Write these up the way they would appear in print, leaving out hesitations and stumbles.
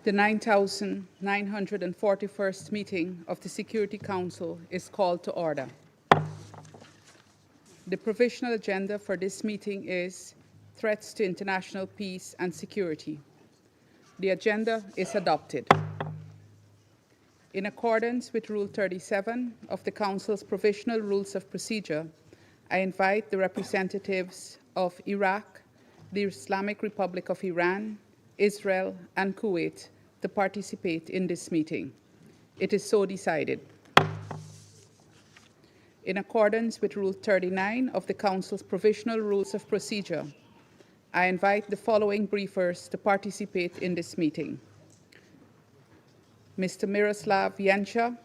The 9,941st meeting of the Security Council is called to order. The provisional agenda for this meeting is threats to international peace and security. The agenda is adopted. In accordance with Rule 37 of the Council's Provisional Rules of Procedure, I invite the representatives of Iraq, the Islamic Republic of Iran, Israel, and Kuwait to participate in this meeting. It is so decided. In accordance with Rule 39 of the Council's Provisional Rules of Procedure, I invite the following briefers to participate in this meeting. Mr. Miroslav Janša,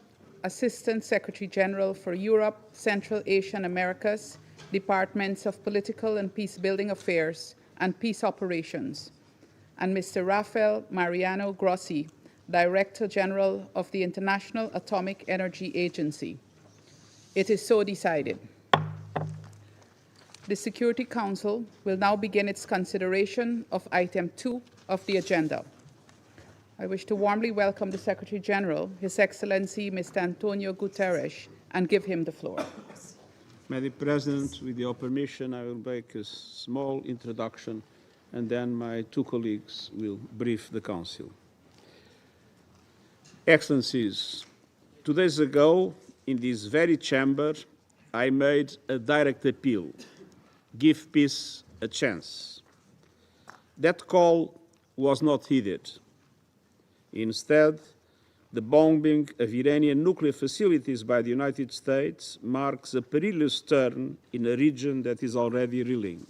Assistant Secretary General for Europe, Central Asia and Americas, Departments of Political and Peace-Building Affairs and Peace Operations, and Mr. Rafael Mariano Grossi, Director General of the International Atomic Energy Agency. It is so decided. The Security Council will now begin its consideration of item 2 of the agenda. I wish to warmly welcome the Secretary General, His Excellency Mr. Antonio Guterres, and give him the floor. Madam President, with your permission, I will make a small introduction and then my two colleagues will brief the Council. Excellencies, 2 days ago, in this very chamber, I made a direct appeal: give peace a chance. That call was not heeded. Instead, the bombing of Iranian nuclear facilities by the United States marks a perilous turn in a region that is already reeling.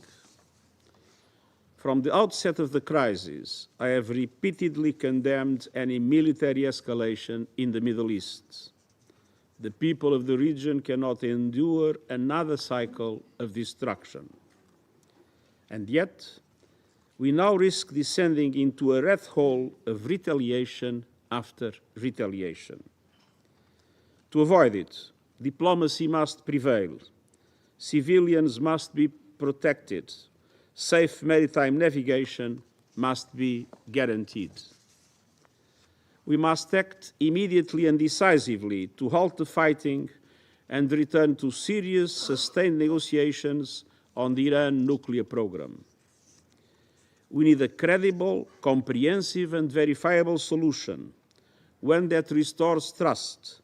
From the outset of the crisis, I have repeatedly condemned any military escalation in the Middle East. The people of the region cannot endure another cycle of destruction. And yet, we now risk descending into a rat hole of retaliation after retaliation. To avoid it, diplomacy must prevail. Civilians must be protected. Safe maritime navigation must be guaranteed. We must act immediately and decisively to halt the fighting and return to serious, sustained negotiations on the Iran nuclear program. We need a credible, comprehensive and verifiable solution, one that restores trust,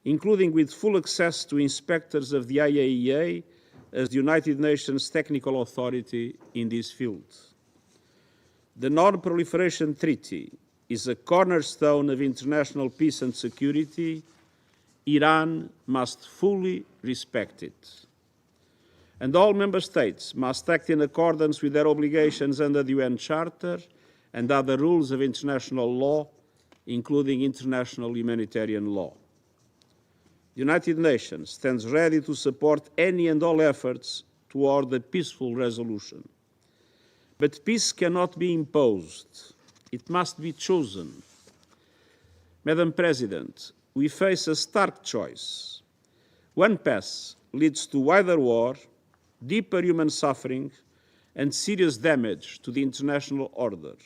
including with full access to inspectors of the IAEA as the United Nations technical authority in this field. The Non-Proliferation Treaty is a cornerstone of international peace and security. Iran must fully respect it. And all member states must act in accordance with their obligations under the UN Charter and other rules of international law, including international humanitarian law. The United Nations stands ready to support any and all efforts toward a peaceful resolution. But peace cannot be imposed. It must be chosen. Madam President, we face a stark choice. One path leads to wider war, deeper human suffering, and serious damage to the international order.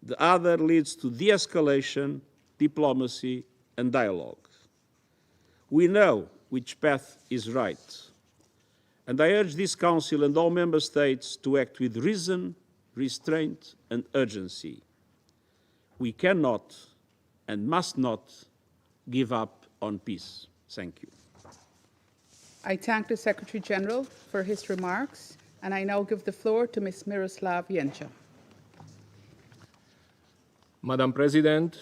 The other leads to de-escalation, diplomacy, and dialogue. We know which path is right, and I urge this Council and all Member States to act with reason, restraint, and urgency. We cannot and must not give up on peace. Thank you. I thank the Secretary General for his remarks, and I now give the floor to Ms. Miroslav Janša. Madam President,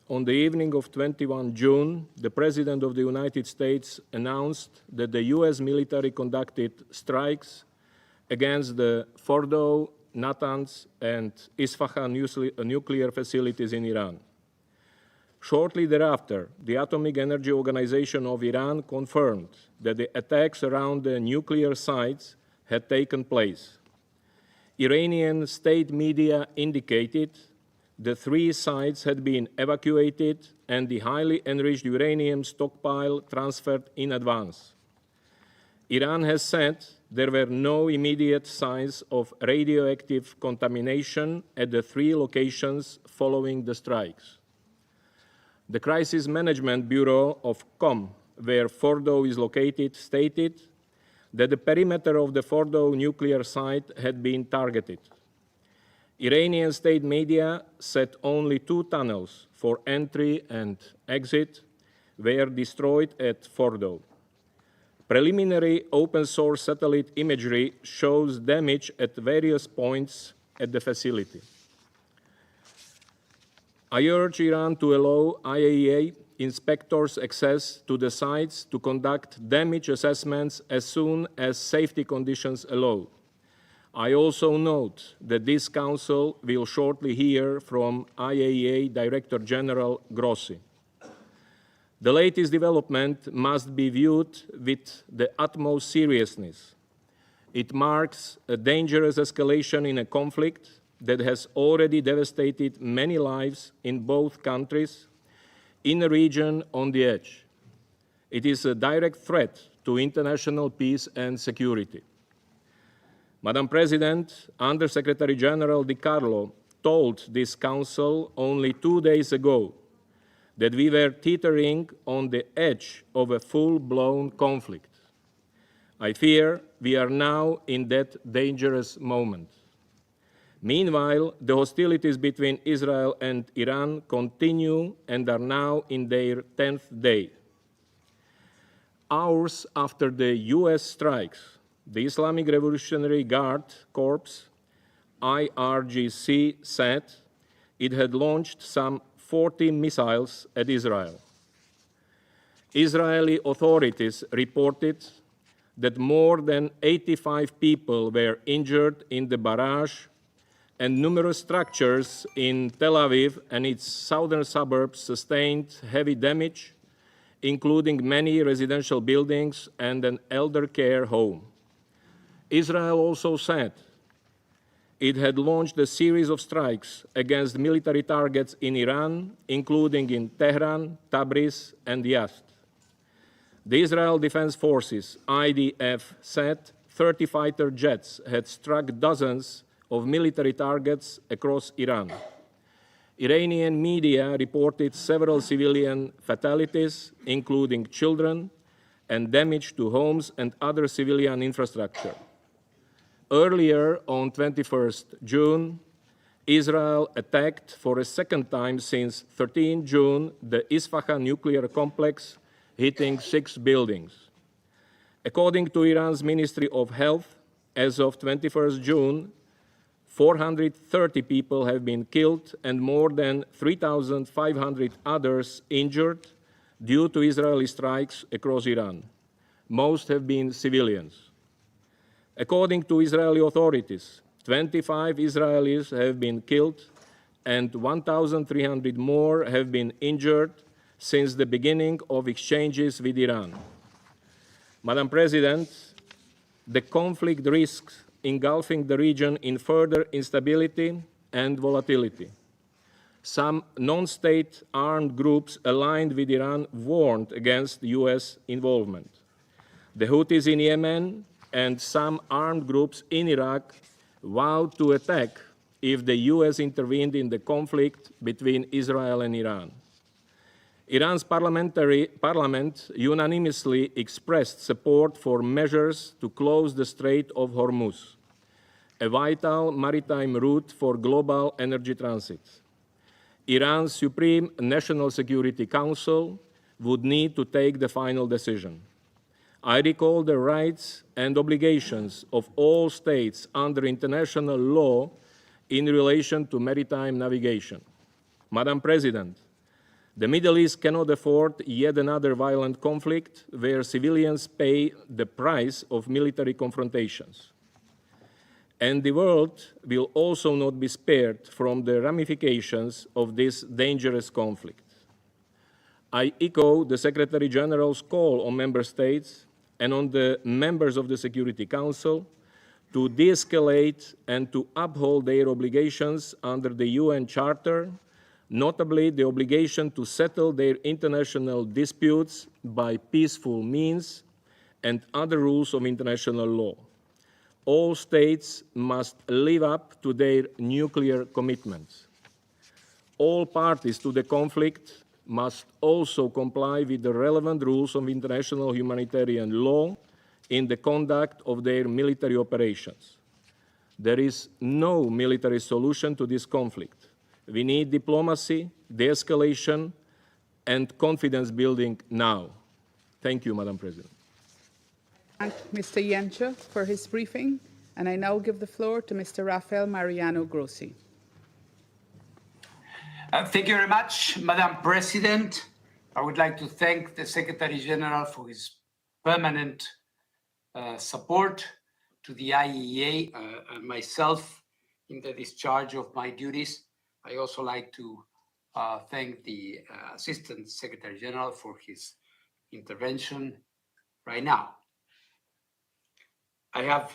on the evening of 21 June, the President of the United States announced that the US military conducted strikes against the Fordow, Natanz, and Isfahan nuclear facilities in Iran. Shortly thereafter, the Atomic Energy Organization of Iran confirmed that the attacks around the nuclear sites had taken place. Iranian state media indicated the 3 sites had been evacuated and the highly enriched uranium stockpile transferred in advance. Iran has said there were no immediate signs of radioactive contamination at the 3 locations following the strikes. The Crisis Management Bureau of COM, where Fordow is located, stated that the perimeter of the Fordow nuclear site had been targeted. Iranian state media said only 2 tunnels for entry and exit were destroyed at Fordow. Preliminary open-source satellite imagery shows damage at various points at the facility. I urge Iran to allow IAEA inspectors access to the sites to conduct damage assessments as soon as safety conditions allow. I also note that this Council will shortly hear from IAEA Director General Grossi. The latest development must be viewed with the utmost seriousness. It marks a dangerous escalation in a conflict that has already devastated many lives in both countries, in a region on the edge. It is a direct threat to international peace and security. Madam President, Under-Secretary General Di Carlo told this Council only 2 days ago that we were teetering on the edge of a full-blown conflict. I fear we are now in that dangerous moment. Meanwhile, the hostilities between Israel and Iran continue and are now in their 10th day. Hours after the US strikes, the Islamic Revolutionary Guard Corps, IRGC, said it had launched some 40 missiles at Israel. Israeli authorities reported that more than 85 people were injured in the barrage, and numerous structures in Tel Aviv and its southern suburbs sustained heavy damage, including many residential buildings and an elder care home. Israel also said it had launched a series of strikes against military targets in Iran, including in Tehran, Tabriz, and Yazd. The Israel Defense Forces, IDF, said 30 fighter jets had struck dozens of military targets across Iran. Iranian media reported several civilian fatalities, including children, and damage to homes and other civilian infrastructure. Earlier, on 21st June, Israel attacked for a second time since 13 June the Isfahan nuclear complex, hitting 6 buildings. According to Iran's Ministry of Health, as of 21st June, 430 people have been killed and more than 3,500 others injured due to Israeli strikes across Iran. Most have been civilians. According to Israeli authorities, 25 Israelis have been killed and 1,300 more have been injured since the beginning of exchanges with Iran. Madam President, the conflict risks engulfing the region in further instability and volatility. Some non-state armed groups aligned with Iran warned against US involvement. The Houthis in Yemen and some armed groups in Iraq vowed to attack if the US intervened in the conflict between Israel and Iran. Iran's parliament unanimously expressed support for measures to close the Strait of Hormuz, a vital maritime route for global energy transit. Iran's Supreme National Security Council would need to take the final decision. I recall the rights and obligations of all states under international law in relation to maritime navigation. Madam President, the Middle East cannot afford yet another violent conflict where civilians pay the price of military confrontations. And the world will also not be spared from the ramifications of this dangerous conflict. I echo the Secretary General's call on member states and on the members of the Security Council to de-escalate and to uphold their obligations under the UN Charter, notably the obligation to settle their international disputes by peaceful means and other rules of international law. All states must live up to their nuclear commitments. All parties to the conflict must also comply with the relevant rules of international humanitarian law in the conduct of their military operations. There is no military solution to this conflict. We need diplomacy, de-escalation, and confidence building now. Thank you, Madam President. Thank Mr. Yencha for his briefing, and I now give the floor to Mr. Rafael Mariano Grossi. Thank you very much, Madam President. I would like to thank the Secretary General for his permanent support to the IAEA and myself in the discharge of my duties. I also like to thank the Assistant Secretary General for his intervention right now. I have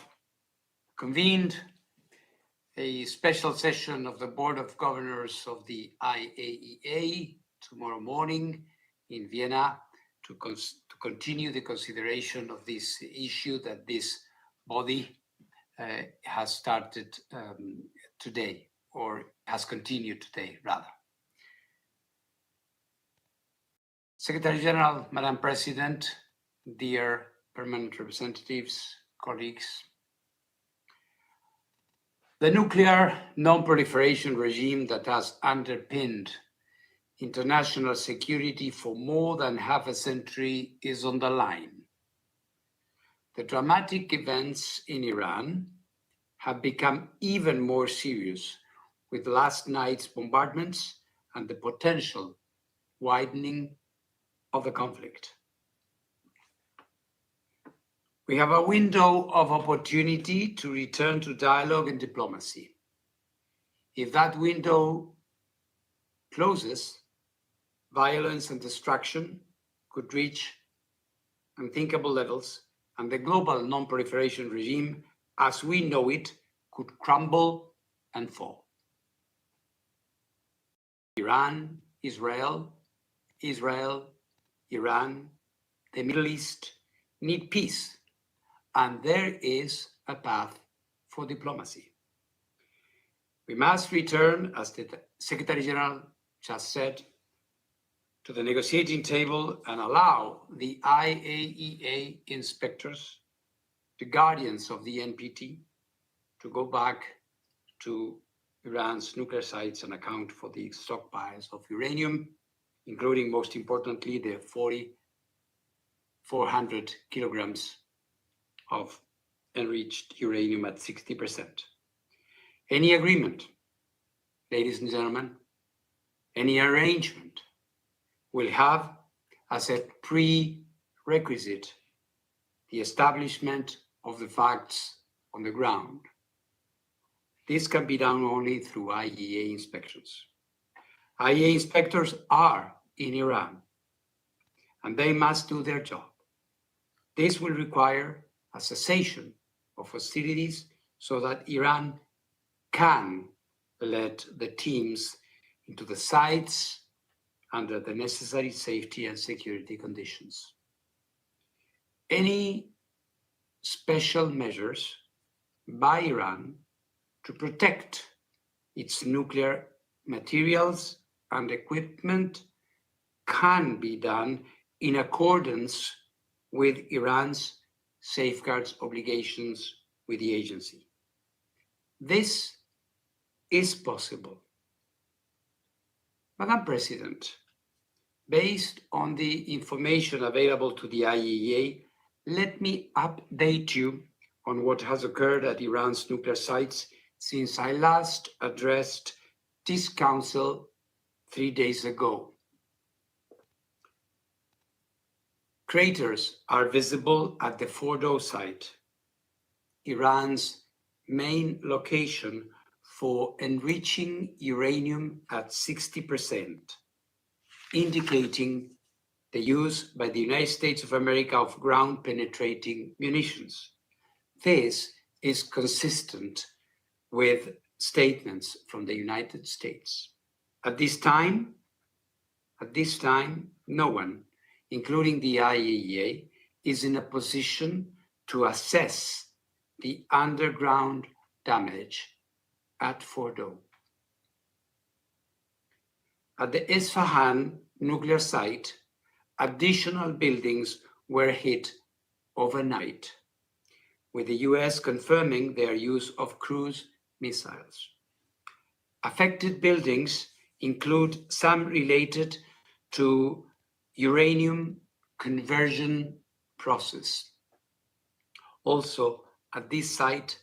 convened a special session of the Board of Governors of the IAEA tomorrow morning in Vienna to continue the consideration of this issue that this body has started today, or has continued today, rather. Secretary General, Madam President, dear permanent representatives, colleagues, the nuclear non-proliferation regime that has underpinned international security for more than half a century is on the line. The dramatic events in Iran have become even more serious with last night's bombardments and the potential widening of the conflict. We have a window of opportunity to return to dialogue and diplomacy. If that window closes, violence and destruction could reach unthinkable levels, and the global non-proliferation regime, as we know it, could crumble and fall. Iran, Israel, Iran, the Middle East need peace, and there is a path for diplomacy. We must return, as the Secretary General just said, to the negotiating table and allow the IAEA inspectors, the guardians of the NPT, to go back to Iran's nuclear sites and account for the stockpiles of uranium, including, most importantly, the 400 kilograms of enriched uranium at 60%. Any agreement, ladies and gentlemen, any arrangement will have as a prerequisite the establishment of the facts on the ground. This can be done only through IAEA inspections. IAEA inspectors are in Iran, and they must do their job. This will require a cessation of hostilities so that Iran can let the teams into the sites under the necessary safety and security conditions. Any special measures by Iran to protect its nuclear materials and equipment can be done in accordance with Iran's safeguards obligations with the agency. This is possible. Madam President, based on the information available to the IAEA, let me update you on what has occurred at Iran's nuclear sites since I last addressed this Council 3 days ago. Craters are visible at the Fordow site, Iran's main location for enriching uranium at 60%, indicating the use by the United States of America of ground-penetrating munitions. This is consistent with statements from the United States. At this time, no one, including the IAEA, is in a position to assess the underground damage at Fordo. At the Isfahan nuclear site, additional buildings were hit overnight, with the US confirming their use of cruise missiles. Affected buildings include some related to uranium conversion process. Also, at this site,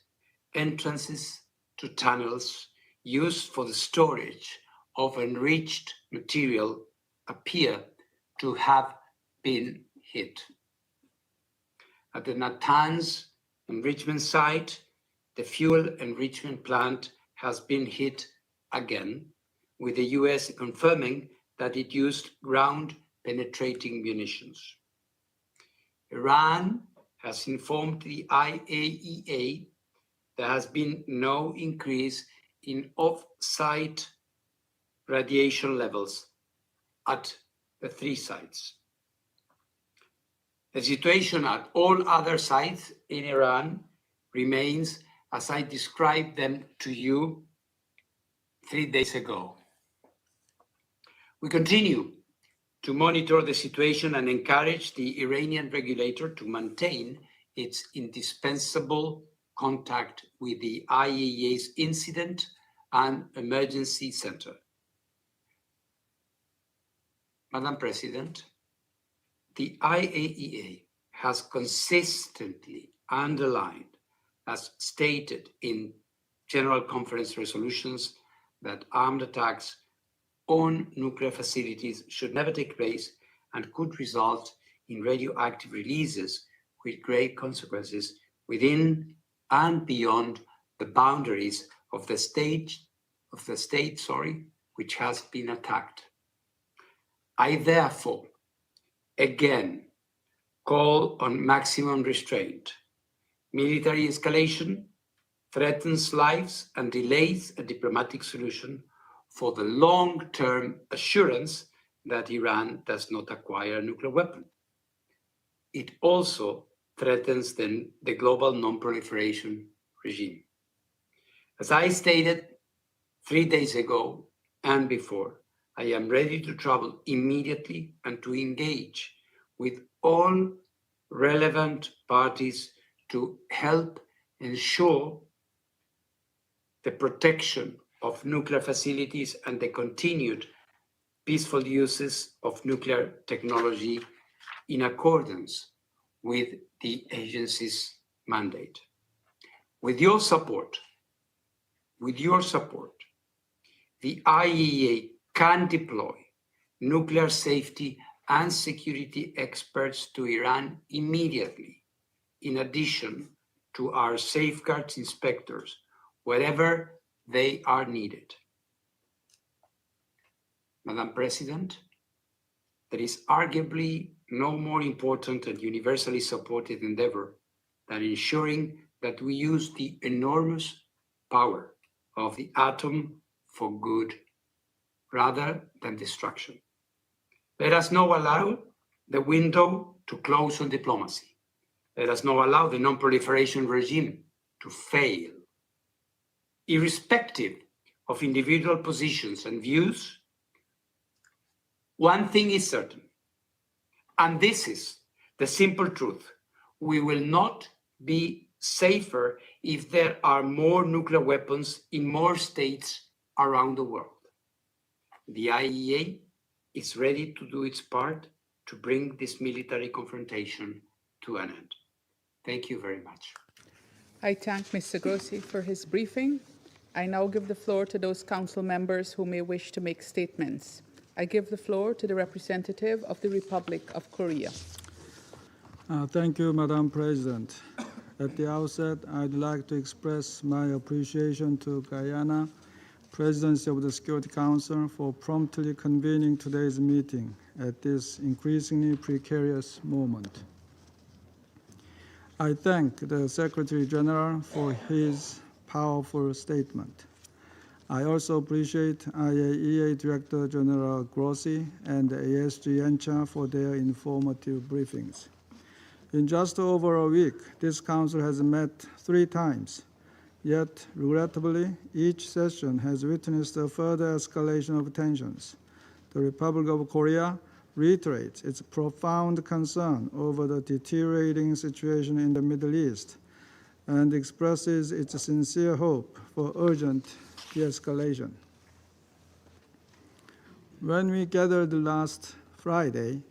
entrances to tunnels used for the storage of enriched material appear to have been hit. At the Natanz enrichment site, the fuel enrichment plant has been hit again, with the US confirming that it used ground-penetrating munitions. Iran has informed the IAEA there has been no increase in off-site radiation levels at the 3 sites. The situation at all other sites in Iran remains as I described them to you 3 days ago. We continue to monitor the situation and encourage the Iranian regulator to maintain its indispensable contact with the IAEA's Incident and Emergency Center. Madam President, the IAEA has consistently underlined, as stated in General Conference resolutions, that armed attacks on nuclear facilities should never take place and could result in radioactive releases with grave consequences within and beyond the boundaries of the state, which has been attacked. I therefore again call on maximum restraint. Military escalation threatens lives and delays a diplomatic solution for the long-term assurance that Iran does not acquire a nuclear weapon. It also threatens the global non-proliferation regime. As I stated 3 days ago and before, I am ready to travel immediately and to engage with all relevant parties to help ensure the protection of nuclear facilities and the continued peaceful uses of nuclear technology in accordance with the agency's mandate. With your support, the IAEA can deploy nuclear safety and security experts to Iran immediately, in addition to our safeguards inspectors, wherever they are needed. Madam President, there is arguably no more important and universally supported endeavor than ensuring that we use the enormous power of the atom for good rather than destruction. Let us not allow the window to close on diplomacy. Let us not allow the non-proliferation regime to fail. Irrespective of individual positions and views, one thing is certain, and this is the simple truth: we will not be safer if there are more nuclear weapons in more states around the world. The IAEA is ready to do its part to bring this military confrontation to an end. Thank you very much. I thank Mr. Grossi for his briefing. I now give the floor to those council members who may wish to make statements. I give the floor to the representative of the Republic of Korea. Thank you, Madam President. At the outset, I'd like to express my appreciation to Guyana, Presidency of the Security Council, for promptly convening today's meeting at this increasingly precarious moment. I thank the Secretary General for his powerful statement. I also appreciate IAEA Director General Grossi and ASG ENCHA for their informative briefings. In just over a week, this Council has met 3 times. Yet, regrettably, each session has witnessed a further escalation of tensions. The Republic of Korea reiterates its profound concern over the deteriorating situation in the Middle East and expresses its sincere hope for urgent de-escalation. When we gathered last Friday,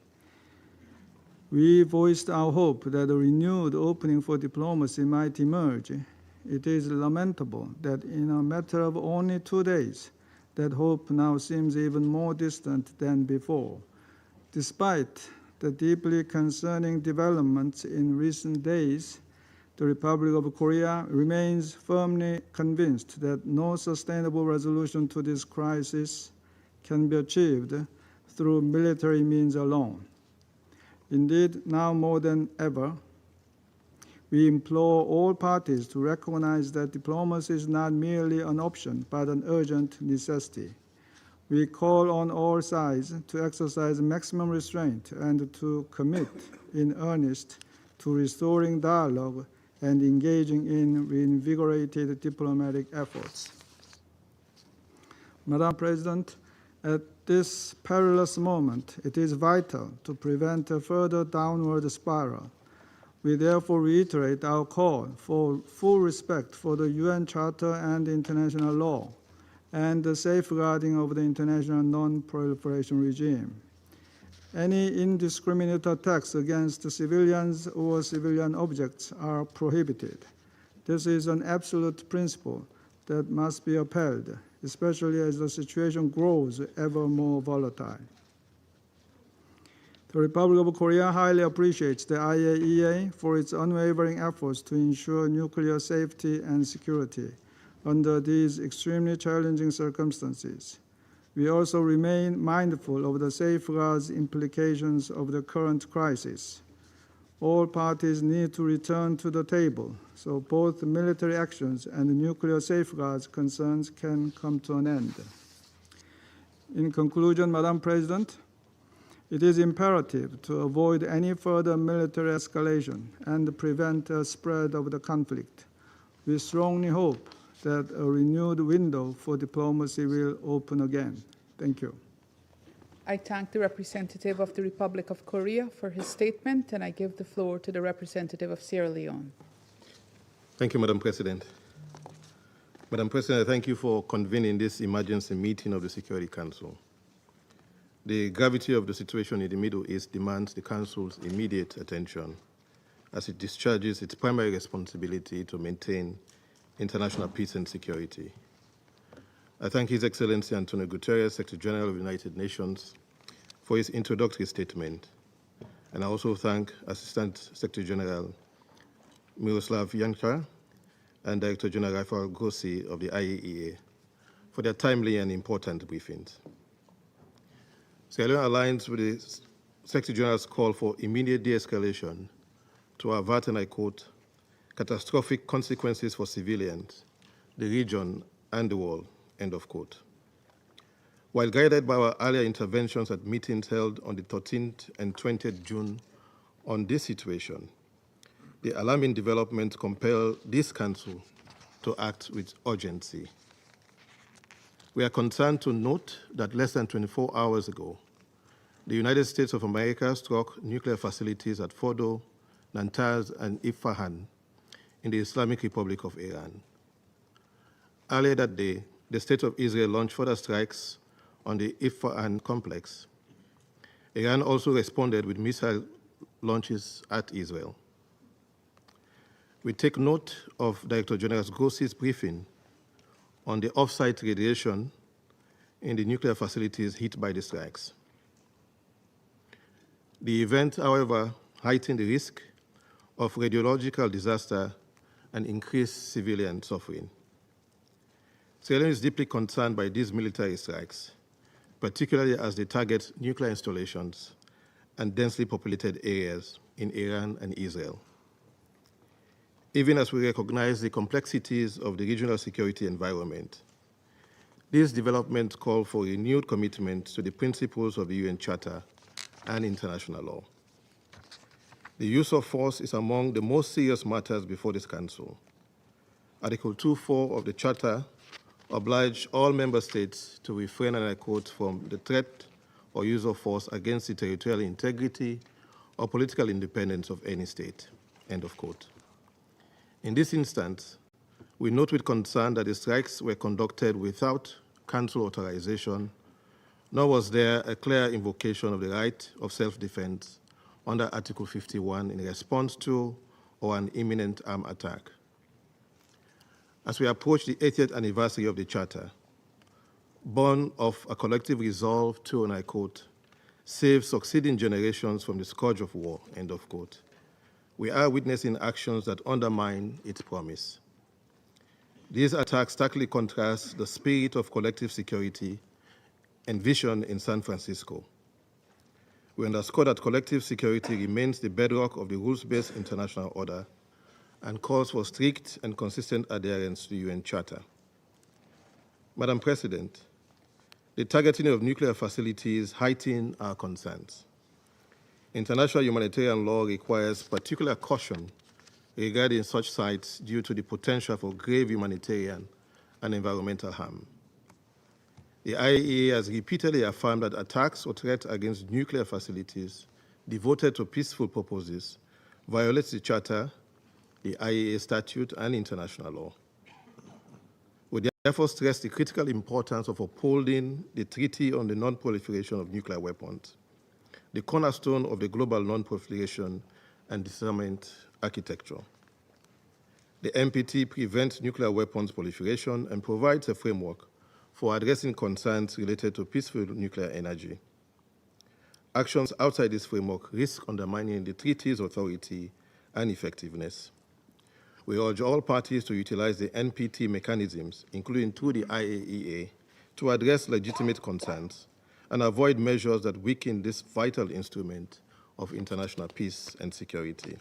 we voiced our hope that a renewed opening for diplomacy might emerge. It is lamentable that in a matter of only 2 days, that hope now seems even more distant than before. Despite the deeply concerning developments in recent days, the Republic of Korea remains firmly convinced that no sustainable resolution to this crisis can be achieved through military means alone. Indeed, now more than ever, we implore all parties to recognize that diplomacy is not merely an option, but an urgent necessity. We call on all sides to exercise maximum restraint and to commit in earnest to restoring dialogue and engaging in reinvigorated diplomatic efforts. Madam President, at this perilous moment, it is vital to prevent a further downward spiral. We therefore reiterate our call for full respect for the UN Charter and international law, and the safeguarding of the international non-proliferation regime. Any indiscriminate attacks against civilians or civilian objects are prohibited. This is an absolute principle that must be upheld, especially as the situation grows ever more volatile. The Republic of Korea highly appreciates the IAEA for its unwavering efforts to ensure nuclear safety and security under these extremely challenging circumstances. We also remain mindful of the safeguards implications of the current crisis. All parties need to return to the table so both military actions and nuclear safeguards concerns can come to an end. In conclusion, Madam President, it is imperative to avoid any further military escalation and prevent a spread of the conflict. We strongly hope that a renewed window for diplomacy will open again. Thank you. I thank the representative of the Republic of Korea for his statement, and I give the floor to the representative of Sierra Leone. Thank you, Madam President. Madam President, I thank you for convening this emergency meeting of the Security Council. The gravity of the situation in the Middle East demands the Council's immediate attention as it discharges its primary responsibility to maintain international peace and security. I thank His Excellency Antonio Guterres, Secretary General of the United Nations, for his introductory statement. And I also thank Assistant Secretary General Miroslav Janka and Director General Rafael Grossi of the IAEA for their timely and important briefings. Sierra Leone aligns with the Secretary General's call for immediate de-escalation to avert, and I quote, catastrophic consequences for civilians, the region, and the world, end of quote. While guided by our earlier interventions at meetings held on the 13th and 20th June on this situation, the alarming developments compel this Council to act with urgency. We are concerned to note that less than 24 hours ago, the United States of America struck nuclear facilities at Fordo, Natanz, and Isfahan in the Islamic Republic of Iran. Earlier that day, the State of Israel launched further strikes on the Isfahan complex. Iran also responded with missile launches at Israel. We take note of Director General Grossi's briefing on the off-site radiation in the nuclear facilities hit by the strikes. The event, however, heightened the risk of radiological disaster and increased civilian suffering. Sierra Leone is deeply concerned by these military strikes, particularly as they target nuclear installations and densely populated areas in Iran and Israel. Even as we recognize the complexities of the regional security environment, these developments call for renewed commitment to the principles of the UN Charter and international law. The use of force is among the most serious matters before this Council. Article 2.4 of the Charter obliges all member states to refrain, and I quote, from the threat or use of force against the territorial integrity or political independence of any state, end of quote. In this instance, we note with concern that the strikes were conducted without Council authorization, nor was there a clear invocation of the right of self-defense under Article 51 in response to or an imminent armed attack. As we approach the 80th anniversary of the Charter, born of a collective resolve to, and I quote, save succeeding generations from the scourge of war, end of quote, we are witnessing actions that undermine its promise. These attacks starkly contrast the spirit of collective security envisioned in San Francisco. We underscore that collective security remains the bedrock of the rules-based international order and calls for strict and consistent adherence to the UN Charter. Madam President, the targeting of nuclear facilities heighten our concerns. International humanitarian law requires particular caution regarding such sites due to the potential for grave humanitarian and environmental harm. The IAEA has repeatedly affirmed that attacks or threats against nuclear facilities devoted to peaceful purposes violates the Charter, the IAEA statute, and international law. We therefore stress the critical importance of upholding the Treaty on the Non-Proliferation of Nuclear Weapons, the cornerstone of the global non-proliferation and disarmament architecture. The NPT prevents nuclear weapons proliferation and provides a framework for addressing concerns related to peaceful nuclear energy. Actions outside this framework risk undermining the treaty's authority and effectiveness. We urge all parties to utilize the NPT mechanisms, including through the IAEA, to address legitimate concerns and avoid measures that weaken this vital instrument of international peace and security.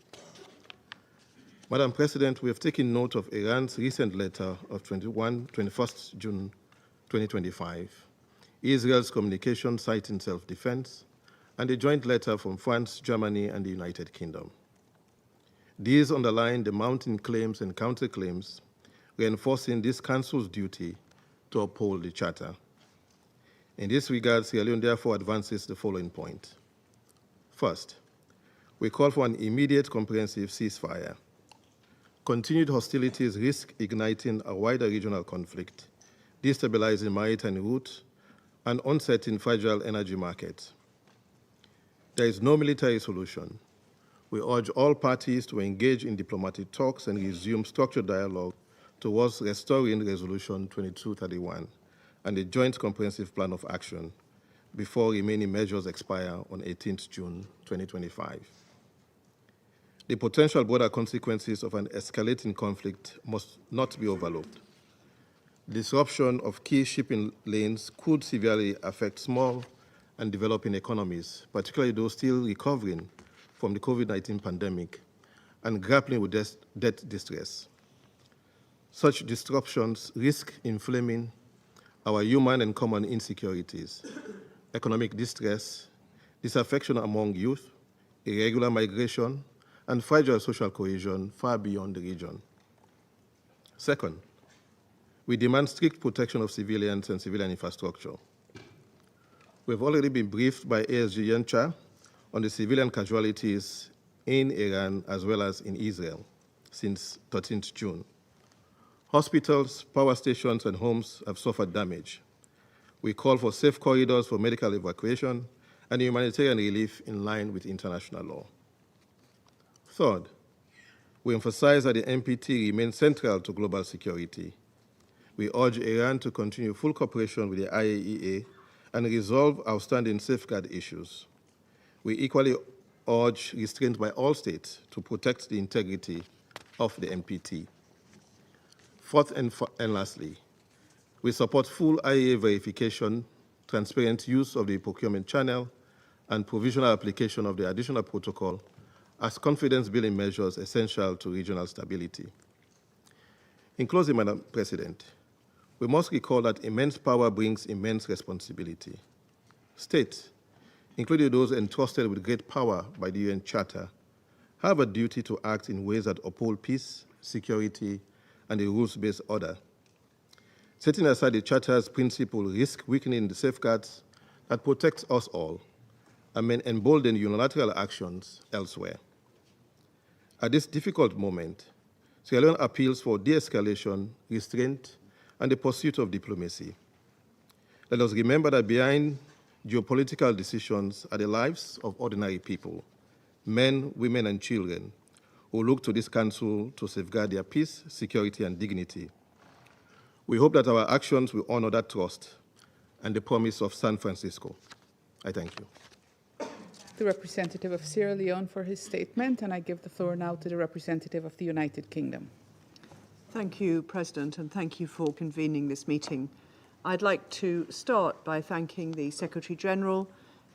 Madam President, we have taken note of Iran's recent letter of 21st June 2025, Israel's communication citing self-defense, and a joint letter from France, Germany, and the United Kingdom. These underline the mounting claims and counterclaims, reinforcing this Council's duty to uphold the Charter. In this regard, Sierra Leone therefore advances the following point. First, we call for an immediate comprehensive ceasefire. Continued hostilities risk igniting a wider regional conflict, destabilizing maritime routes, and unsetting fragile energy markets. There is no military solution. We urge all parties to engage in diplomatic talks and resume structured dialogue towards restoring Resolution 2231 and a joint comprehensive plan of action before remaining measures expire on 18th June 2025. The potential broader consequences of an escalating conflict must not be overlooked. Disruption of key shipping lanes could severely affect small and developing economies, particularly those still recovering from the COVID-19 pandemic and grappling with debt distress. Such disruptions risk inflaming our human and common insecurities, economic distress, disaffection among youth, irregular migration, and fragile social cohesion far beyond the region. Second, we demand strict protection of civilians and civilian infrastructure. We've already been briefed by ASG Yencha on the civilian casualties in Iran as well as in Israel since 13th June. Hospitals, power stations, and homes have suffered damage. We call for safe corridors for medical evacuation and humanitarian relief in line with international law. Third, we emphasize that the NPT remains central to global security. We urge Iran to continue full cooperation with the IAEA and resolve outstanding safeguard issues. We equally urge restraint by all states to protect the integrity of the NPT. Fourth and lastly, we support full IAEA verification, transparent use of the procurement channel, and provisional application of the additional protocol as confidence-building measures essential to regional stability. In closing, Madam President, we must recall that immense power brings immense responsibility. States, including those entrusted with great power by the UN Charter, have a duty to act in ways that uphold peace, security, and a rules-based order. Setting aside the Charter's principle risk weakening the safeguards that protect us all and may embolden unilateral actions elsewhere. At this difficult moment, Sierra Leone appeals for de-escalation, restraint, and the pursuit of diplomacy. Let us remember that behind geopolitical decisions are the lives of ordinary people, men, women, and children, who look to this Council to safeguard their peace, security, and dignity. We hope that our actions will honor that trust and the promise of San Francisco. I thank you. The representative of Sierra Leone for his statement, and I give the floor now to the representative of the United Kingdom. Thank you, President, and thank you for convening this meeting. I'd like to start by thanking the Secretary-General,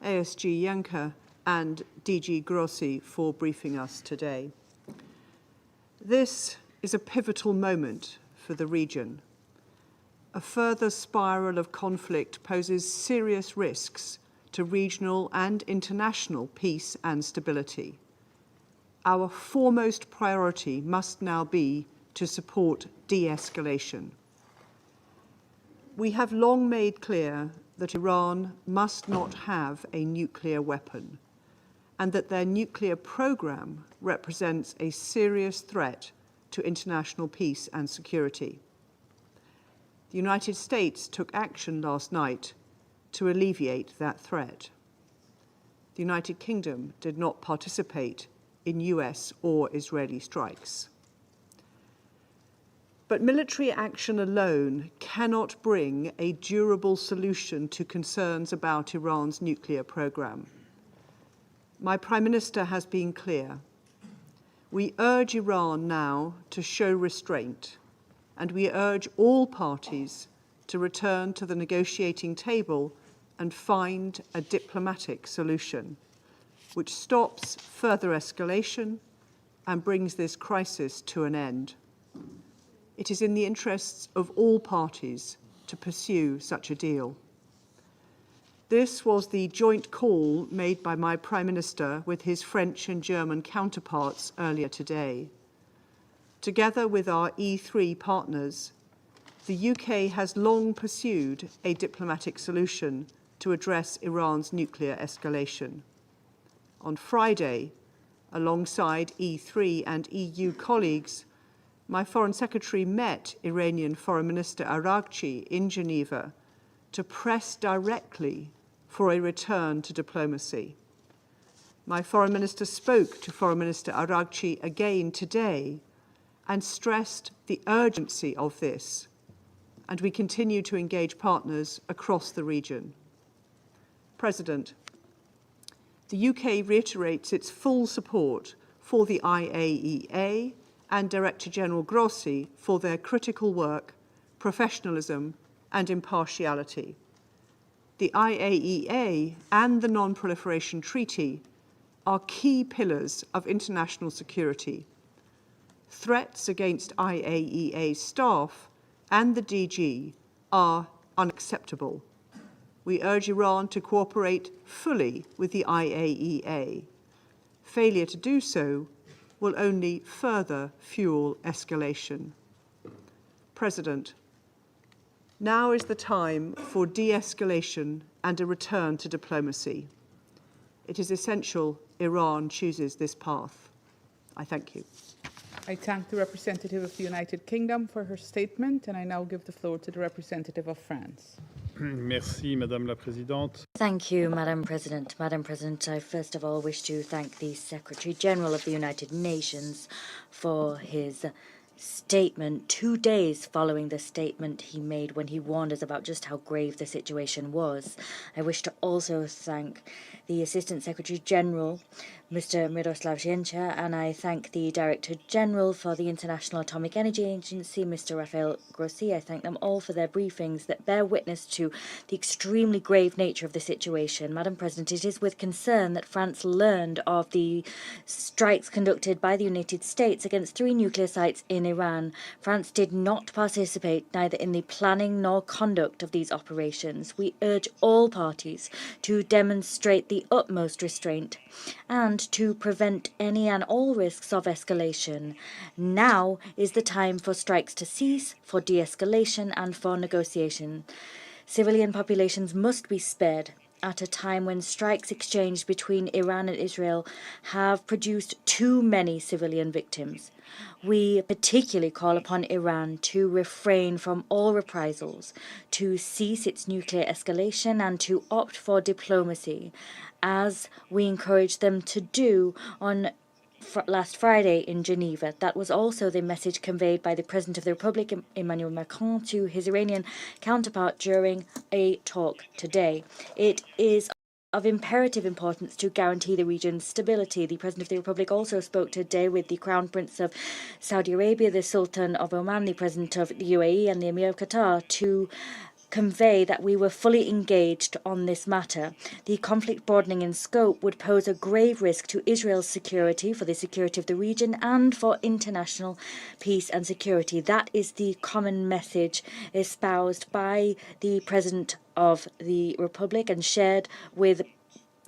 ASG Yanka, and DG Grossi for briefing us today. This is a pivotal moment for the region. A further spiral of conflict poses serious risks to regional and international peace and stability. Our foremost priority must now be to support de-escalation. We have long made clear that Iran must not have a nuclear weapon and that their nuclear program represents a serious threat to international peace and security. The United States took action last night to alleviate that threat. The United Kingdom did not participate in US or Israeli strikes. But military action alone cannot bring a durable solution to concerns about Iran's nuclear program. My Prime Minister has been clear. We urge Iran now to show restraint, and we urge all parties to return to the negotiating table and find a diplomatic solution, which stops further escalation and brings this crisis to an end. It is in the interests of all parties to pursue such a deal. This was the joint call made by my Prime Minister with his French and German counterparts earlier today. Together with our E3 partners, the UK has long pursued a diplomatic solution to address Iran's nuclear escalation. On Friday, alongside E3 and EU colleagues, my Foreign Secretary met Iranian Foreign Minister Araghchi in Geneva to press directly for a return to diplomacy. My Foreign Minister spoke to Foreign Minister Araghchi again today and stressed the urgency of this, and we continue to engage partners across the region. President, the UK reiterates its full support for the IAEA and Director General Grossi for their critical work, professionalism, and impartiality. The IAEA and the Non-Proliferation Treaty are key pillars of international security. Threats against IAEA staff and the DG are unacceptable. We urge Iran to cooperate fully with the IAEA. Failure to do so will only further fuel escalation. President, now is the time for de-escalation and a return to diplomacy. It is essential Iran chooses this path. I thank you. I thank the representative of the United Kingdom for her statement, and I now give the floor to the representative of France. Merci, Madame la Présidente. Thank you, Madam President. Madam President, I first of all wish to thank the Secretary-General of the United Nations for his statement 2 days following the statement he made when he warned us about just how grave the situation was. I wish to also thank the Assistant Secretary-General, Mr. Miroslav Zięcia, and I thank the Director General for the International Atomic Energy Agency, Mr. Rafael Grossi. I thank them all for their briefings that bear witness to the extremely grave nature of the situation. Madam President, it is with concern that France learned of the strikes conducted by the United States against 3 nuclear sites in Iran. France did not participate neither in the planning nor conduct of these operations. We urge all parties to demonstrate the utmost restraint and and to prevent any and all risks of escalation. Now is the time for strikes to cease, for de-escalation and for negotiation. Civilian populations must be spared at a time when strikes exchanged between Iran and Israel have produced too many civilian victims. We particularly call upon Iran to refrain from all reprisals, to cease its nuclear escalation and to opt for diplomacy, as we encourage them to do on last Friday in Geneva. That was also the message conveyed by the President of the Republic, Emmanuel Macron, to his Iranian counterpart during a talk today. It is of imperative importance to guarantee the region's stability. The President of the Republic also spoke today with the Crown Prince of Saudi Arabia, the Sultan of Oman, the President of the UAE and the Emir of Qatar to convey that we were fully engaged on this matter. The conflict broadening in scope would pose a grave risk to Israel's security, for the security of the region, and for international peace and security. That is the common message espoused by the President of the Republic and shared with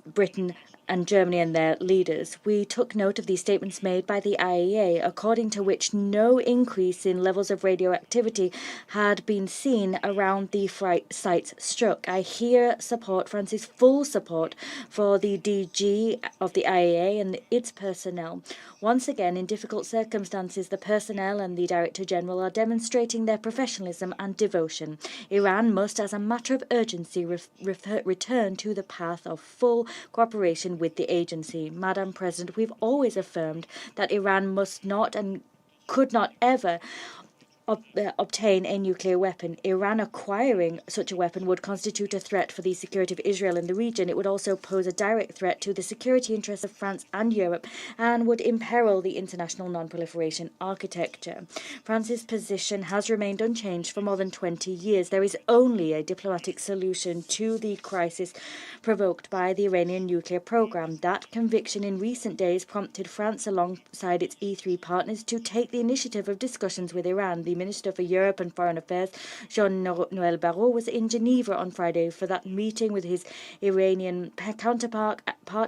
Britain and Germany and their leaders. We took note of these statements made by the IAEA, according to which no increase in levels of radioactivity had been seen around the sites struck. I hear support, France's full support, for the DG of the IAEA and its personnel. Once again, in difficult circumstances, the personnel and the Director General are demonstrating their professionalism and devotion. Iran must, as a matter of urgency, return to the path of full cooperation with the agency. Madam President, we've always affirmed that Iran must not and could not ever obtain a nuclear weapon. Iran acquiring such a weapon would constitute a threat for the security of Israel in the region. It would also pose a direct threat to the security interests of France and Europe and would imperil the international non-proliferation architecture. France's position has remained unchanged for more than 20 years. There is only a diplomatic solution to the crisis provoked by the Iranian nuclear program. That conviction in recent days prompted France, alongside its E3 partners, to take the initiative of discussions with Iran. The Minister for Europe and Foreign Affairs, Jean-Noël Barrot, was in Geneva on Friday for that meeting with his Iranian counterpart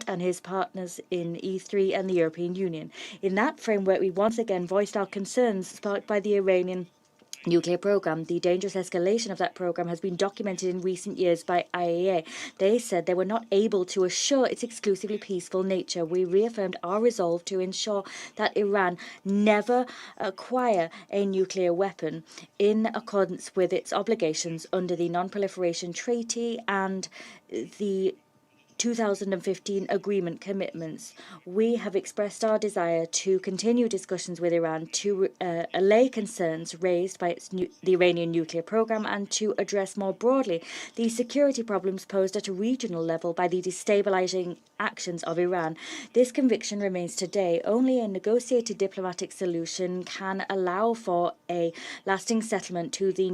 and his partners in E3 and the European Union. In that framework, we once again voiced our concerns sparked by the Iranian nuclear program. The dangerous escalation of that program has been documented in recent years by IAEA. They said they were not able to assure its exclusively peaceful nature. We reaffirmed our resolve to ensure that Iran never acquire a nuclear weapon in accordance with its obligations under the Non-Proliferation Treaty and the 2015 agreement commitments. We have expressed our desire to continue discussions with Iran to allay concerns raised by the Iranian nuclear program and to address more broadly the security problems posed at a regional level by the destabilizing actions of Iran. This conviction remains today. Only a negotiated diplomatic solution can allow for a lasting settlement to the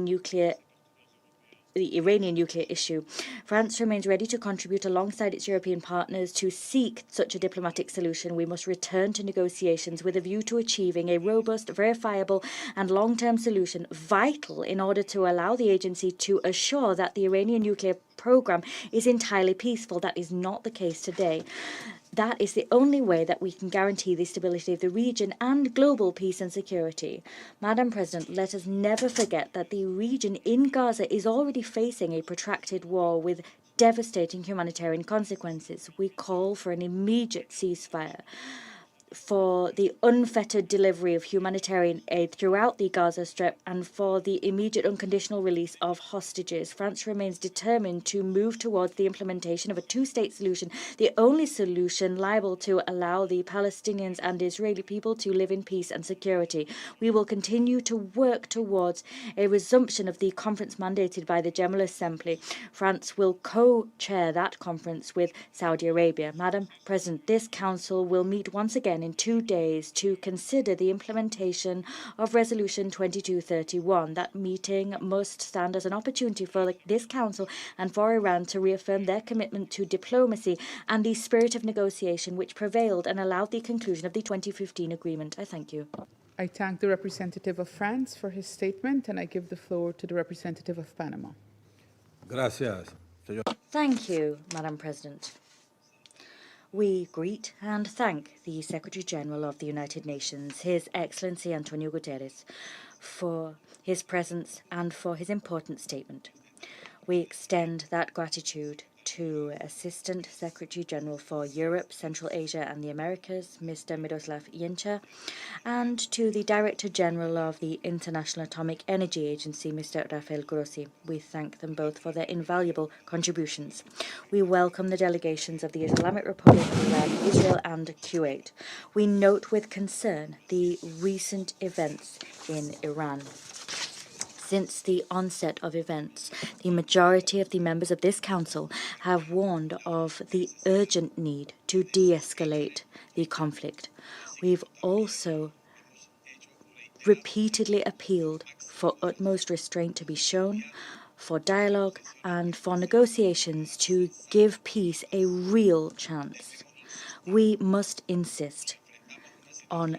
Iranian nuclear issue. France remains ready to contribute alongside its European partners to seek such a diplomatic solution. We must return to negotiations with a view to achieving a robust, verifiable and long-term solution, vital in order to allow the agency to assure that the Iranian nuclear program is entirely peaceful. That is not the case today. That is the only way that we can guarantee the stability of the region and global peace and security. Madam President, let us never forget that the region in Gaza is already facing a protracted war with devastating humanitarian consequences. We call for an immediate ceasefire, for the unfettered delivery of humanitarian aid throughout the Gaza Strip, and for the immediate unconditional release of hostages. France remains determined to move towards the implementation of a two-state solution, the only solution liable to allow the Palestinians and Israeli people to live in peace and security. We will continue to work towards a resumption of the conference mandated by the General Assembly. France will co-chair that conference with Saudi Arabia. Madam President, this Council will meet once again in 2 days to consider the implementation of Resolution 2231. That meeting must stand as an opportunity for this Council and for Iran to reaffirm their commitment to diplomacy and the spirit of negotiation which prevailed and allowed the conclusion of the 2015 agreement. I thank you. I thank the representative of France for his statement, and I give the floor to the representative of Panama. Gracias. Thank you, Madam President. We greet and thank the Secretary-General of the United Nations, His Excellency Antonio Guterres, for his presence and for his important statement. We extend that gratitude to Assistant Secretary-General for Europe, Central Asia and the Americas, Mr. Miroslav Jenča, and to the Director-General of the International Atomic Energy Agency, Mr. Rafael Grossi. We thank them both for their invaluable contributions. We welcome the delegations of the Islamic Republic of Iran, Israel and Kuwait. We note with concern the recent events in Iran. Since the onset of events, the majority of the members of this Council have warned of the urgent need to de-escalate the conflict. We've also repeatedly appealed for utmost restraint to be shown, for dialogue and for negotiations to give peace a real chance. We must insist on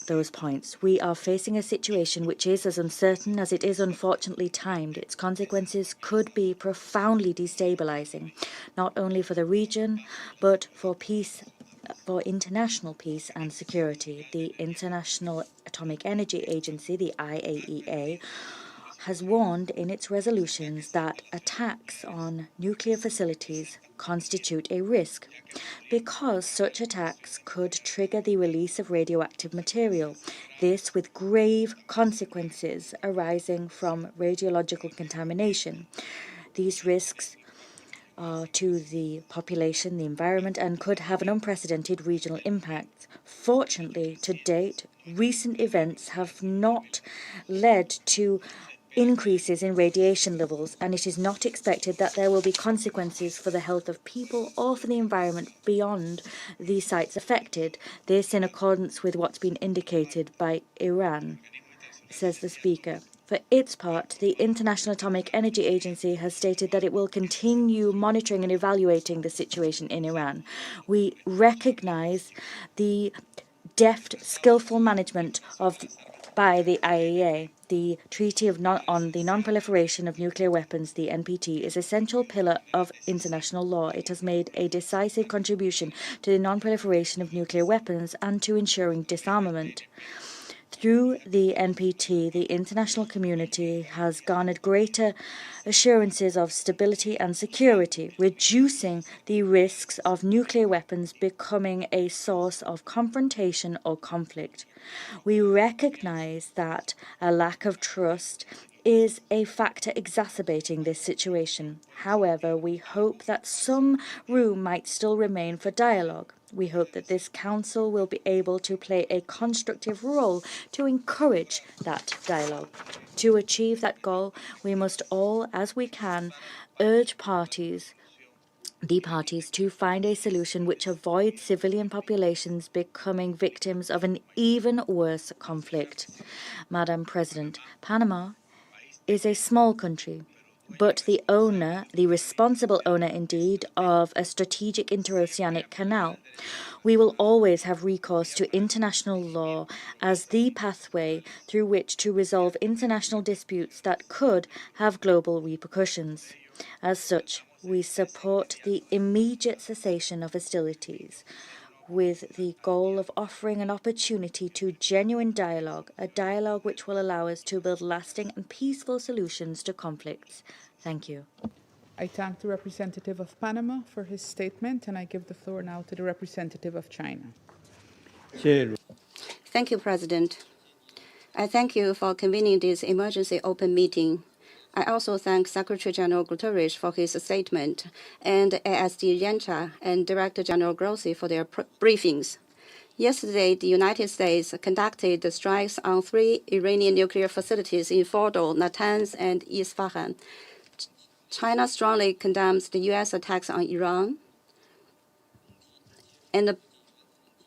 those points. We are facing a situation which is as uncertain as it is unfortunately timed. Its consequences could be profoundly destabilizing, not only for the region, but for peace, for international peace and security. The International Atomic Energy Agency, the IAEA, has warned in its resolutions that attacks on nuclear facilities constitute a risk, because such attacks could trigger the release of radioactive material, this with grave consequences arising from radiological contamination. These risks are to the population, the environment, and could have an unprecedented regional impact. Fortunately, to date, recent events have not led to increases in radiation levels, and it is not expected that there will be consequences for the health of people or for the environment beyond the sites affected. This in accordance with what's been indicated by Iran, says the Speaker. For its part, the International Atomic Energy Agency has stated that it will continue monitoring and evaluating the situation in Iran. We recognize the deft, skillful management by the IAEA. The Treaty on the Non-Proliferation of Nuclear Weapons, the NPT, is an essential pillar of international law. It has made a decisive contribution to the non-proliferation of nuclear weapons and to ensuring disarmament. Through the NPT, the international community has garnered greater assurances of stability and security, reducing the risks of nuclear weapons becoming a source of confrontation or conflict. We recognize that a lack of trust is a factor exacerbating this situation. However, we hope that some room might still remain for dialogue. We hope that this Council will be able to play a constructive role to encourage that dialogue. To achieve that goal, we must all, as we can, urge the parties to find a solution which avoids civilian populations becoming victims of an even worse conflict. Madam President, Panama is a small country, but the responsible owner indeed, of a strategic interoceanic canal. We will always have recourse to international law as the pathway through which to resolve international disputes that could have global repercussions. As such, we support the immediate cessation of hostilities, with the goal of offering an opportunity to genuine dialogue, a dialogue which will allow us to build lasting and peaceful solutions to conflicts. Thank you. I thank the representative of Panama for his statement, and I give the floor now to the representative of China. Thank you, President. I thank you for convening this emergency open meeting. I also thank Secretary General Guterres for his statement, and ASD Jenča and Director General Grossi for their briefings. Yesterday, the United States conducted strikes on 3 Iranian nuclear facilities in Fordo, Natanz, and Isfahan. China strongly condemns the U.S. attacks on Iran and the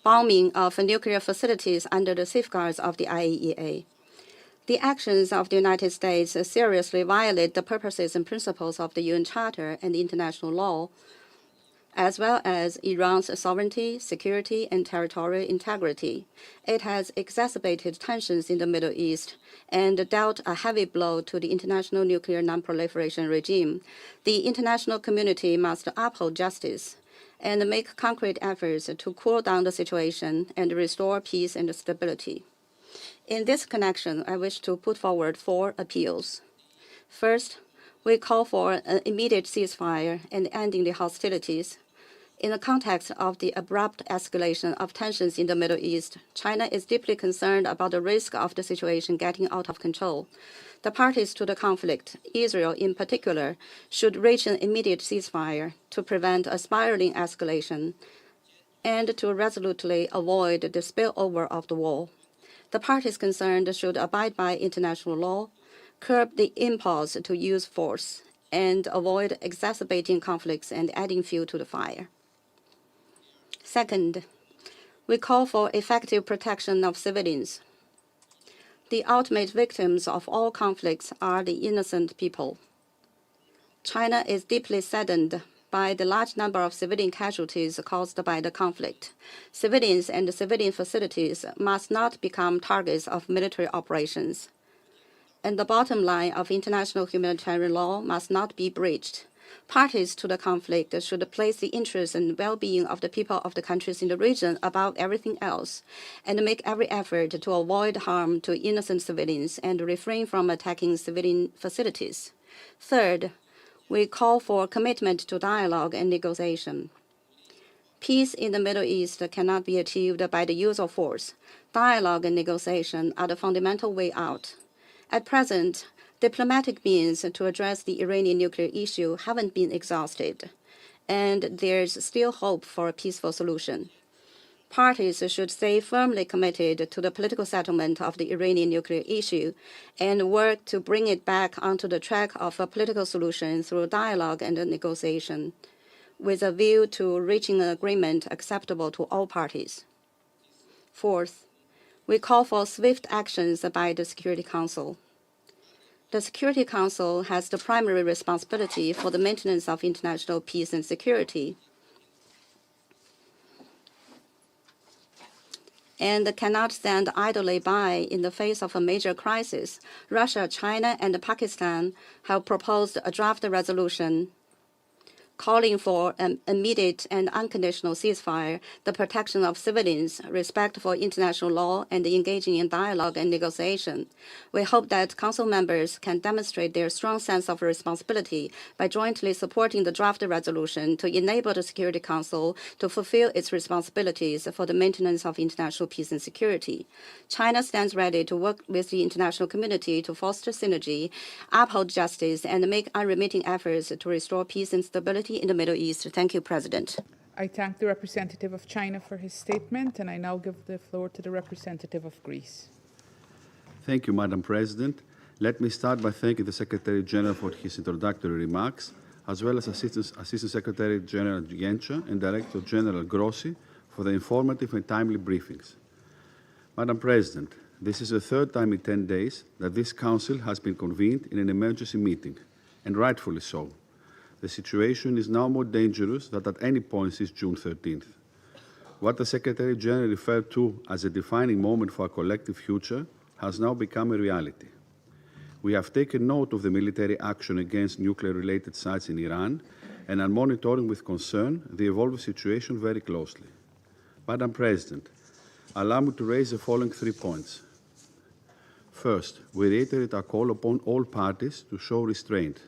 bombing of nuclear facilities under the safeguards of the IAEA. The actions of the United States seriously violate the purposes and principles of the UN Charter and international law, as well as Iran's sovereignty, security, and territorial integrity. It has exacerbated tensions in the Middle East and dealt a heavy blow to the international nuclear non-proliferation regime. The international community must uphold justice and make concrete efforts to cool down the situation and restore peace and stability. In this connection, I wish to put forward 4 appeals. First, we call for an immediate ceasefire and ending the hostilities. In the context of the abrupt escalation of tensions in the Middle East, China is deeply concerned about the risk of the situation getting out of control. The parties to the conflict, Israel in particular, should reach an immediate ceasefire to prevent a spiraling escalation and to resolutely avoid the spillover of the war. The parties concerned should abide by international law, curb the impulse to use force, and avoid exacerbating conflicts and adding fuel to the fire. Second, we call for effective protection of civilians. The ultimate victims of all conflicts are the innocent people. China is deeply saddened by the large number of civilian casualties caused by the conflict. Civilians and civilian facilities must not become targets of military operations. And the bottom line of international humanitarian law must not be breached. Parties to the conflict should place the interests and well-being of the people of the countries in the region above everything else, and make every effort to avoid harm to innocent civilians and refrain from attacking civilian facilities. Third, we call for commitment to dialogue and negotiation. Peace in the Middle East cannot be achieved by the use of force. Dialogue and negotiation are the fundamental way out. At present, diplomatic means to address the Iranian nuclear issue haven't been exhausted, and there's still hope for a peaceful solution. Parties should stay firmly committed to the political settlement of the Iranian nuclear issue and work to bring it back onto the track of a political solution through dialogue and negotiation, with a view to reaching an agreement acceptable to all parties. Fourth, we call for swift actions by the Security Council. The Security Council has the primary responsibility for the maintenance of international peace and security, and cannot stand idly by in the face of a major crisis. Russia, China, and Pakistan have proposed a draft resolution calling for an immediate and unconditional ceasefire, the protection of civilians, respect for international law, and engaging in dialogue and negotiation. We hope that Council members can demonstrate their strong sense of responsibility by jointly supporting the draft resolution to enable the Security Council to fulfill its responsibilities for the maintenance of international peace and security. China stands ready to work with the international community to foster synergy, uphold justice, and make unremitting efforts to restore peace and stability in the Middle East. Thank you, President. I thank the representative of China for his statement, and I now give the floor to the representative of Greece. Thank you, Madam President. Let me start by thanking the Secretary General for his introductory remarks, as well as Assistant Secretary General Genscher and Director General Grossi for the informative and timely briefings. Madam President, this is the third time in 10 days that this Council has been convened in an emergency meeting, and rightfully so. The situation is now more dangerous than at any point since June 13th. What the Secretary General referred to as a defining moment for our collective future has now become a reality. We have taken note of the military action against nuclear-related sites in Iran and are monitoring with concern the evolving situation very closely. Madam President, allow me to raise the following 3 points. First, we reiterate our call upon all parties to show restraint.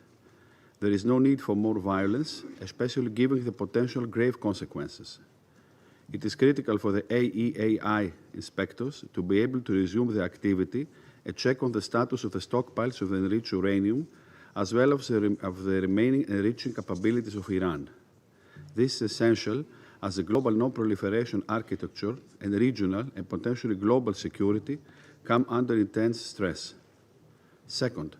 There is no need for more violence, especially given the potential grave consequences. It is critical for the IAEA inspectors to be able to resume their activity and check on the status of the stockpiles of enriched uranium, as well as of the remaining enriching capabilities of Iran. This is essential as the global non-proliferation architecture and regional and potentially global security come under intense stress. Second,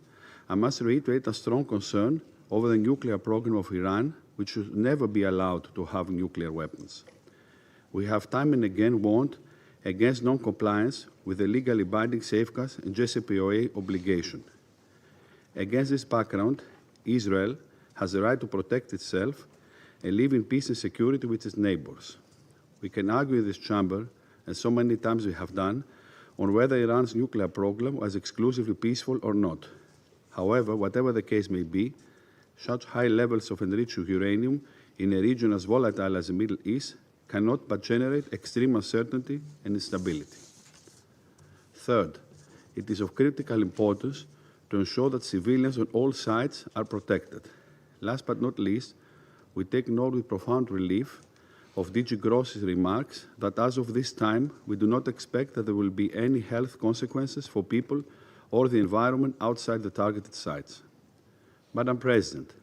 I must reiterate a strong concern over the nuclear program of Iran, which should never be allowed to have nuclear weapons. We have time and again warned against non-compliance with the legally binding safeguards and JCPOA obligation. Against this background, Israel has the right to protect itself and live in peace and security with its neighbors. We can argue in this chamber, and so many times we have done, on whether Iran's nuclear program was exclusively peaceful or not. However, whatever the case may be, such high levels of enriched uranium in a region as volatile as the Middle East cannot but generate extreme uncertainty and instability. Third, it is of critical importance to ensure that civilians on all sides are protected. Last but not least, we take note with profound relief of DG Gross's remarks that as of this time, we do not expect that there will be any health consequences for people or the environment outside the targeted sites. Madam President,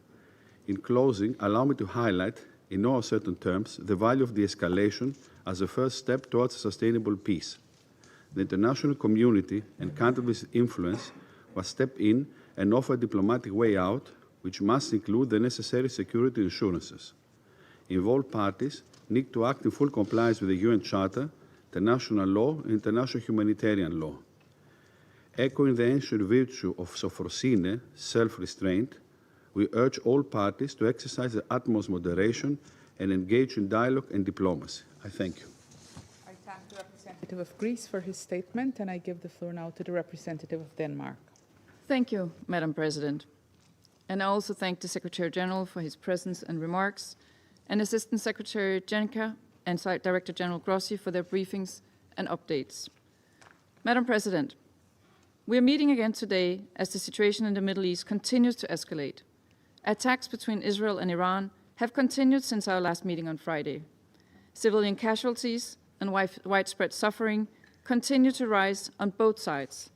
in closing, allow me to highlight, in no uncertain terms, the value of de-escalation as a first step towards a sustainable peace. The international community and countries' influence must step in and offer a diplomatic way out, which must include the necessary security assurances. Involved parties need to act in full compliance with the UN Charter, international law, and international humanitarian law. Echoing the ancient virtue of sophrosine, self-restraint, we urge all parties to exercise the utmost moderation and engage in dialogue and diplomacy. I thank you. I thank the representative of Greece for his statement, and I give the floor now to the representative of Denmark. Thank you, Madam President. And I also thank the Secretary General for his presence and remarks, and Assistant Secretary Jenka and Director General Grossi for their briefings and updates. Madam President, we are meeting again today as the situation in the Middle East continues to escalate. Attacks between Israel and Iran have continued since our last meeting on Friday. Civilian casualties and widespread suffering continue to rise on both sides.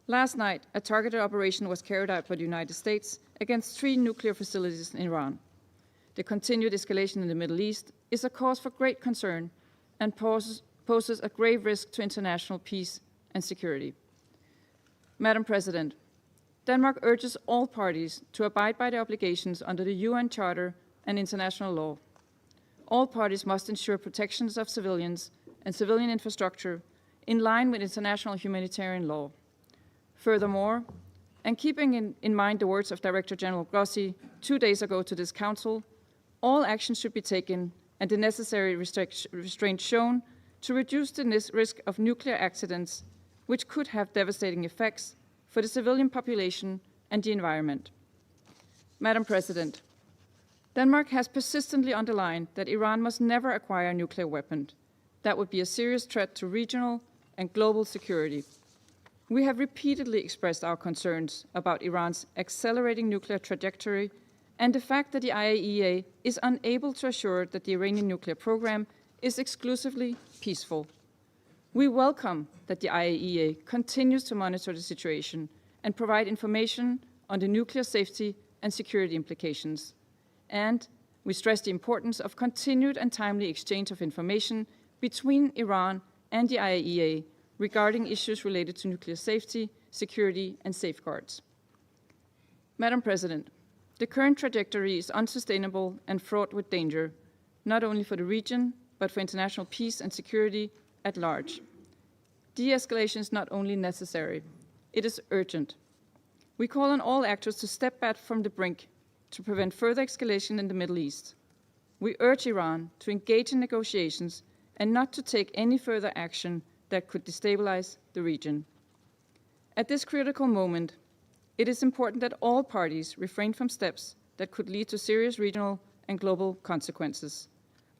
Last night, a targeted operation was carried out by the United States against 3 nuclear facilities in Iran. The continued escalation in the Middle East is a cause for great concern and poses a grave risk to international peace and security. Madam President, Denmark urges all parties to abide by the obligations under the UN Charter and international law. All parties must ensure protections of civilians and civilian infrastructure in line with international humanitarian law. Furthermore, and keeping in mind the words of Director General Grossi 2 days ago to this Council, all actions should be taken and the necessary restraint shown to reduce the risk of nuclear accidents, which could have devastating effects for the civilian population and the environment. Madam President, Denmark has persistently underlined that Iran must never acquire a nuclear weapon. That would be a serious threat to regional and global security. We have repeatedly expressed our concerns about Iran's accelerating nuclear trajectory and the fact that the IAEA is unable to assure that the Iranian nuclear program is exclusively peaceful. We welcome that the IAEA continues to monitor the situation and provide information on the nuclear safety and security implications. And we stress the importance of continued and timely exchange of information between Iran and the IAEA regarding issues related to nuclear safety, security, and safeguards. Madam President, the current trajectory is unsustainable and fraught with danger, not only for the region, but for international peace and security at large. De-escalation is not only necessary, it is urgent. We call on all actors to step back from the brink to prevent further escalation in the Middle East. We urge Iran to engage in negotiations and not to take any further action that could destabilize the region. At this critical moment, it is important that all parties refrain from steps that could lead to serious regional and global consequences.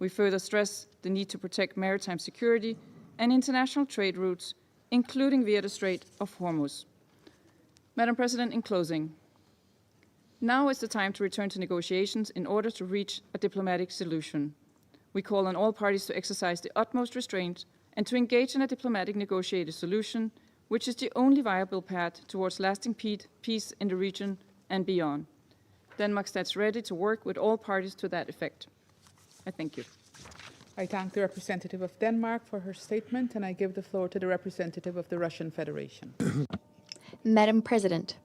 We further stress the need to protect maritime security and international trade routes, including via the Strait of Hormuz. Madam President, in closing, now is the time to return to negotiations in order to reach a diplomatic solution. We call on all parties to exercise the utmost restraint and to engage in a diplomatic negotiated solution, which is the only viable path towards lasting peace in the region and beyond. Denmark stands ready to work with all parties to that effect. I thank you. I thank the representative of Denmark for her statement, and I give the floor to the representative of the Russian Federation. Madam President,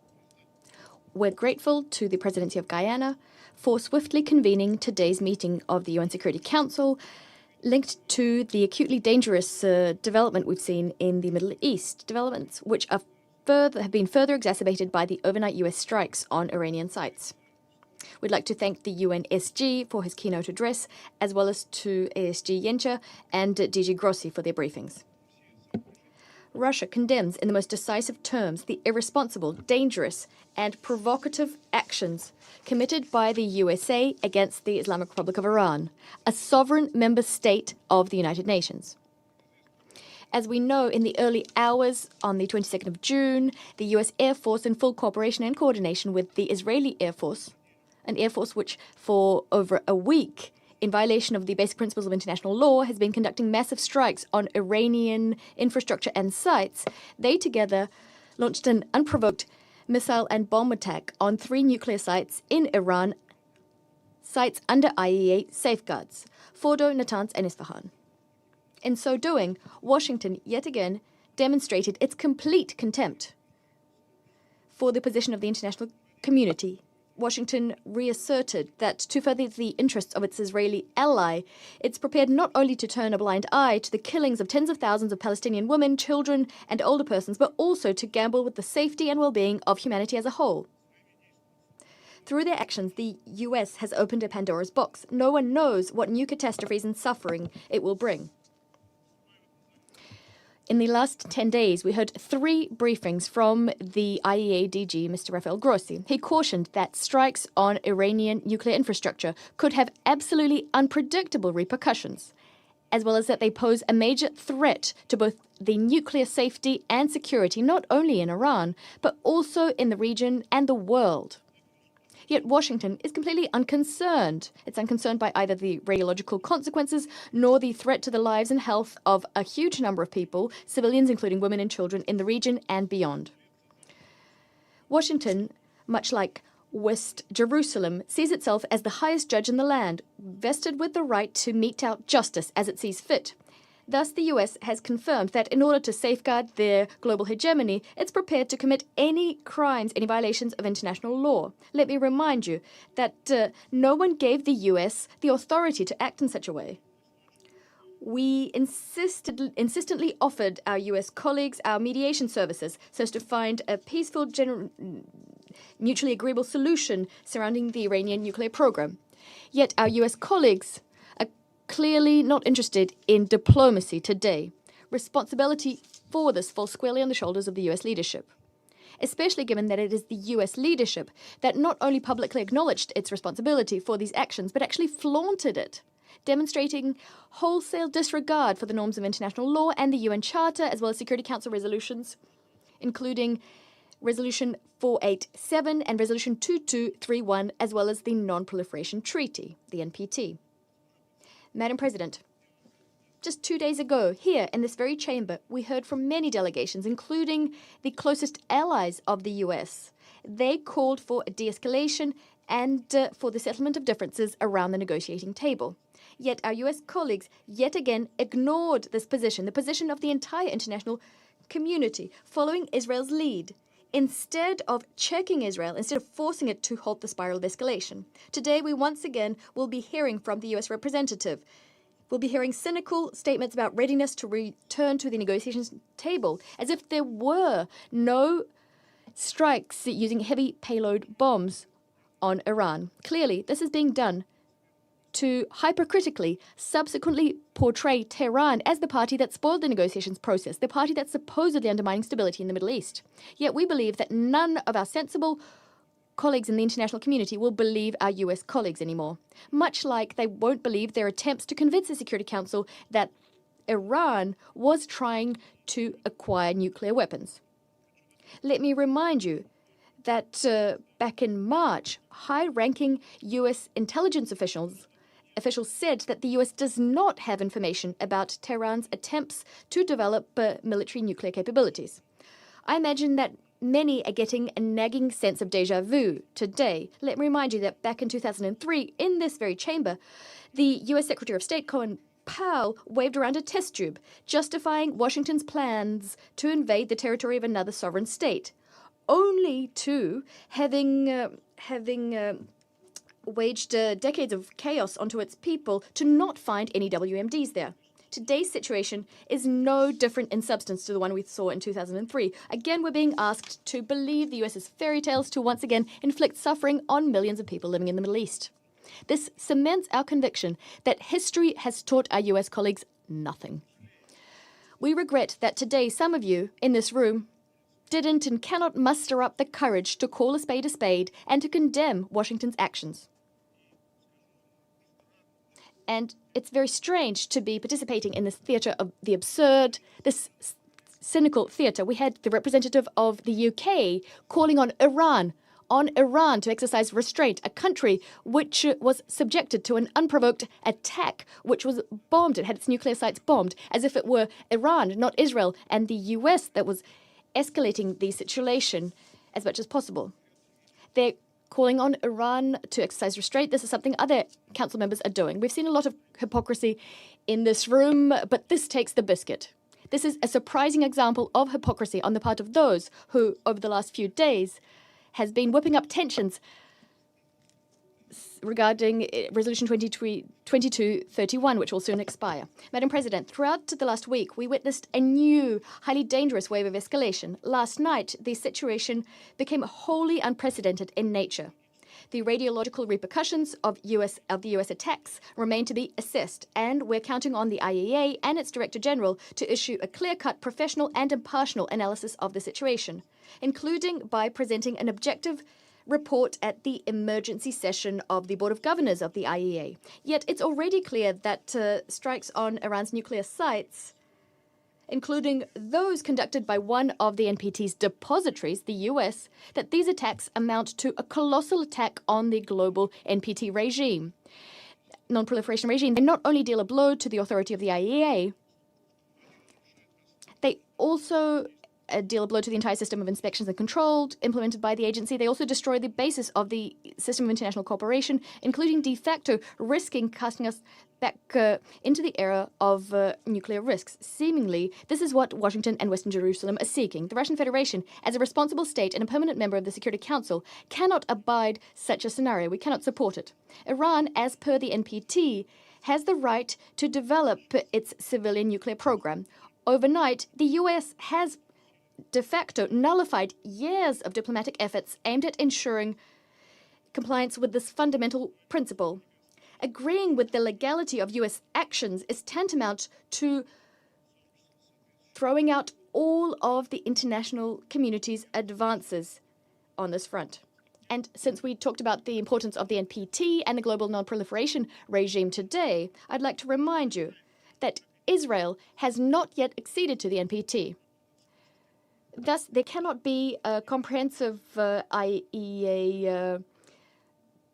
we're grateful to the Presidency of Guyana for swiftly convening today's meeting of the UN Security Council linked to the acutely dangerous development we've seen in the Middle East, developments which have been further exacerbated by the overnight US strikes on Iranian sites. We'd like to thank the UNSG for his keynote address, as well as to ASG Yencha and DG Grossi for their briefings. Russia condemns in the most decisive terms the irresponsible, dangerous, and provocative actions committed by the USA against the Islamic Republic of Iran, a sovereign member state of the United Nations. As we know, in the early hours on the 22nd of June, the US Air Force, in full cooperation and coordination with the Israeli Air Force, an air force which for over a week, in violation of the basic principles of international law, has been conducting massive strikes on Iranian infrastructure and sites, they together launched an unprovoked missile and bomb attack on 3 nuclear sites in Iran, sites under IAEA safeguards, Fordo, Natanz, and Isfahan. In so doing, Washington yet again demonstrated its complete contempt for the position of the international community. Washington reasserted that to further the interests of its Israeli ally, it's prepared not only to turn a blind eye to the killings of tens of thousands of Palestinian women, children, and older persons, but also to gamble with the safety and well-being of humanity as a whole. Through their actions, the US has opened a Pandora's box. No one knows what new catastrophes and suffering it will bring. In the last 10 days, we heard 3 briefings from the IAEA DG, Mr. Rafael Grossi. He cautioned that strikes on Iranian nuclear infrastructure could have absolutely unpredictable repercussions, as well as that they pose a major threat to both the nuclear safety and security, not only in Iran, but also in the region and the world. Yet Washington is completely unconcerned. It's unconcerned by either the radiological consequences nor the threat to the lives and health of a huge number of people, civilians including women and children, in the region and beyond. Washington, much like West Jerusalem, sees itself as the highest judge in the land, vested with the right to mete out justice as it sees fit. Thus, the US has confirmed that in order to safeguard their global hegemony, it's prepared to commit any crimes, any violations of international law. Let me remind you that no one gave the US the authority to act in such a way. We insistently offered our US colleagues our mediation services so as to find a peaceful, mutually agreeable solution surrounding the Iranian nuclear program. Yet our US colleagues clearly not interested in diplomacy today. Responsibility for this falls squarely on the shoulders of the US leadership, especially given that it is the US leadership that not only publicly acknowledged its responsibility for these actions, but actually flaunted it, demonstrating wholesale disregard for the norms of international law and the UN Charter, as well as Security Council resolutions, including Resolution 487 and Resolution 2231, as well as the Non-Proliferation Treaty, the NPT. Madam President, just 2 days ago, here in this very chamber, we heard from many delegations, including the closest allies of the US. They called for a de-escalation and for the settlement of differences around the negotiating table. Yet our US colleagues yet again ignored this position, the position of the entire international community, following Israel's lead, instead of checking Israel, instead of forcing it to halt the spiral of escalation. Today, we once again will be hearing from the US representative. We'll be hearing cynical statements about readiness to return to the negotiations table, as if there were no strikes using heavy payload bombs on Iran. Clearly, this is being done to hypercritically subsequently portray Tehran as the party that spoiled the negotiations process, the party that's supposedly undermining stability in the Middle East. Yet we believe that none of our sensible colleagues in the international community will believe our US colleagues anymore, much like they won't believe their attempts to convince the Security Council that Iran was trying to acquire nuclear weapons. Let me remind you that back in March, high-ranking US intelligence officials said that the US does not have information about Tehran's attempts to develop military nuclear capabilities. I imagine that many are getting a nagging sense of déjà vu today. Let me remind you that back in 2003, in this very chamber, the US Secretary of State, Colin Powell, waved around a test tube, justifying Washington's plans to invade the territory of another sovereign state, only to having waged decades of chaos onto its people to not find any WMDs there. Today's situation is no different in substance to the one we saw in 2003. Again, we're being asked to believe the US's fairy tales to once again inflict suffering on millions of people living in the Middle East. This cements our conviction that history has taught our US colleagues nothing. We regret that today some of you in this room didn't and cannot muster up the courage to call a spade and to condemn Washington's actions. And it's very strange to be participating in this theatre of the absurd, this cynical theatre. We had the representative of the UK calling on Iran to exercise restraint, a country which was subjected to an unprovoked attack, which was bombed. It had its nuclear sites bombed, as if it were Iran, not Israel, and the US that was escalating the situation as much as possible. They're calling on Iran to exercise restraint. This is something other council members are doing. We've seen a lot of hypocrisy in this room, but this takes the biscuit. This is a surprising example of hypocrisy on the part of those who, over the last few days, has been whipping up tensions regarding Resolution 2231, which will soon expire. Madam President, throughout the last week, we witnessed a new, highly dangerous wave of escalation. Last night, the situation became wholly unprecedented in nature. The radiological repercussions of the US attacks remain to be assessed, and we're counting on the IAEA and its Director General to issue a clear-cut, professional and impartial analysis of the situation, including by presenting an objective report at the emergency session of the Board of Governors of the IAEA. Yet it's already clear that strikes on Iran's nuclear sites, including those conducted by one of the NPT's depositories, the US, that these attacks amount to a colossal attack on the global NPT regime, non-proliferation regime. They not only deal a blow to the authority of the IAEA, they also deal a blow to the entire system of inspections and control implemented by the agency. They also destroy the basis of the system of international cooperation, including de facto risking casting us back into the era of nuclear risks. Seemingly, this is what Washington and Western Jerusalem are seeking. The Russian Federation, as a responsible state and a permanent member of the Security Council, cannot abide such a scenario. We cannot support it. Iran, as per the NPT, has the right to develop its civilian nuclear program. Overnight, the US has de facto nullified years of diplomatic efforts aimed at ensuring compliance with this fundamental principle. Agreeing with the legality of US actions is tantamount to throwing out all of the international community's advances on this front. And since we talked about the importance of the NPT and the global non-proliferation regime today, I'd like to remind you that Israel has not yet acceded to the NPT. Thus, there cannot be a comprehensive IAEA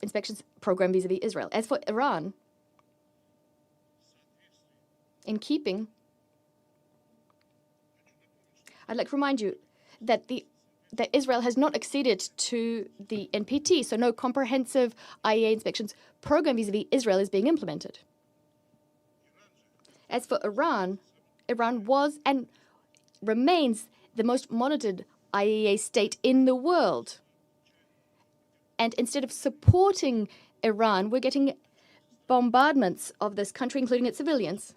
inspections program vis-à-vis Israel. As for Iran, in keeping, I'd like to remind you that that Israel has not acceded to the NPT, so no comprehensive IAEA inspections program vis-à-vis Israel is being implemented. As for Iran, Iran was and remains the most monitored IAEA state in the world. And instead of supporting Iran, we're getting bombardments of this country, including its civilians.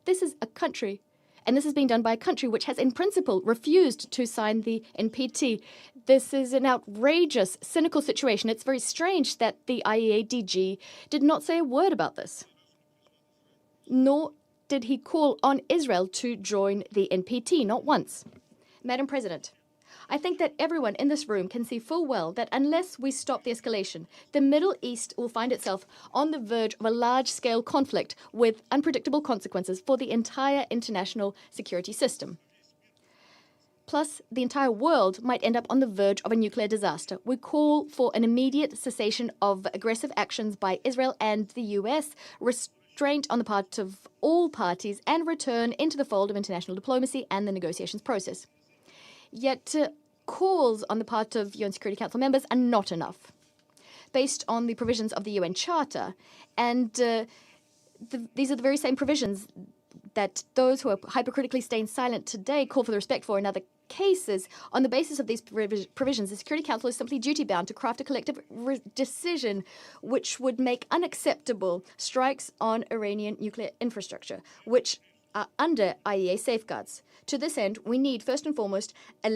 This is a country, and this is being done by a country which has, in principle, refused to sign the NPT. This is an outrageous, cynical situation. It's very strange that the IAEA DG did not say a word about this, nor did he call on Israel to join the NPT, not once. Madam President, I think that everyone in this room can see full well that unless we stop the escalation, the Middle East will find itself on the verge of a large-scale conflict with unpredictable consequences for the entire international security system. Plus, the entire world might end up on the verge of a nuclear disaster. We call for an immediate cessation of aggressive actions by Israel and the US, restraint on the part of all parties, and return into the fold of international diplomacy and the negotiations process. Yet, calls on the part of UN Security Council members are not enough. Based on the provisions of the UN Charter, and these are the very same provisions that those who are hypercritically staying silent today call for the respect for in other cases. On the basis of these provisions, the Security Council is simply duty-bound to craft a collective decision which would make unacceptable strikes on Iranian nuclear infrastructure, which are under IAEA safeguards. To this end, we need, first and foremost, a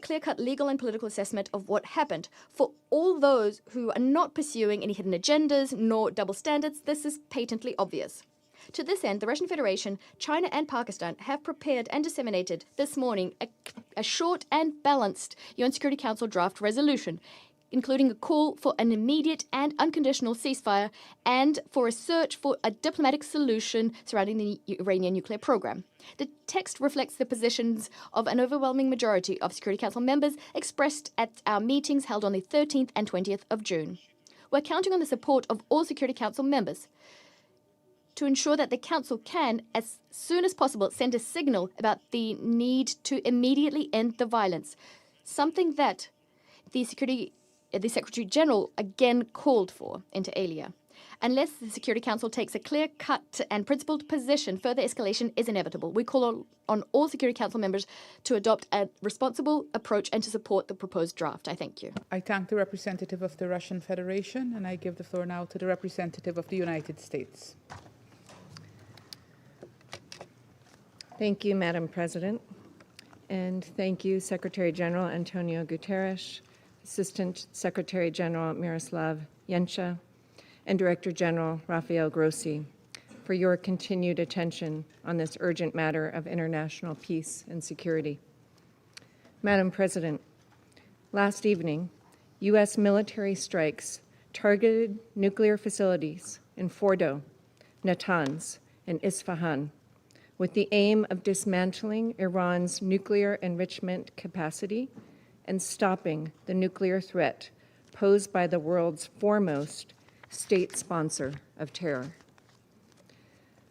clear-cut legal and political assessment of what happened. For all those who are not pursuing any hidden agendas nor double standards, this is patently obvious. To this end, the Russian Federation, China and Pakistan have prepared and disseminated this morning a short and balanced UN Security Council draft resolution, including a call for an immediate and unconditional ceasefire and for a search for a diplomatic solution surrounding the Iranian nuclear program. The text reflects the positions of an overwhelming majority of Security Council members expressed at our meetings held on the 13th and 20th of June. We're counting on the support of all Security Council members to ensure that the Council can, as soon as possible, send a signal about the need to immediately end the violence, something that the Secretary General again called for inter alia. Unless the Security Council takes a clear-cut and principled position, further escalation is inevitable. We call on all Security Council members to adopt a responsible approach and to support the proposed draft. I thank you. I thank the representative of the Russian Federation, and I give the floor now to the representative of the United States. Thank you, Madam President, and thank you, Secretary General Antonio Guterres, Assistant Secretary General Miroslav Jenca, and Director General Rafael Grossi for your continued attention on this urgent matter of international peace and security. Madam President, last evening, U.S. military strikes targeted nuclear facilities in Fordo, Natanz, and Isfahan with the aim of dismantling Iran's nuclear enrichment capacity and stopping the nuclear threat posed by the world's foremost state sponsor of terror.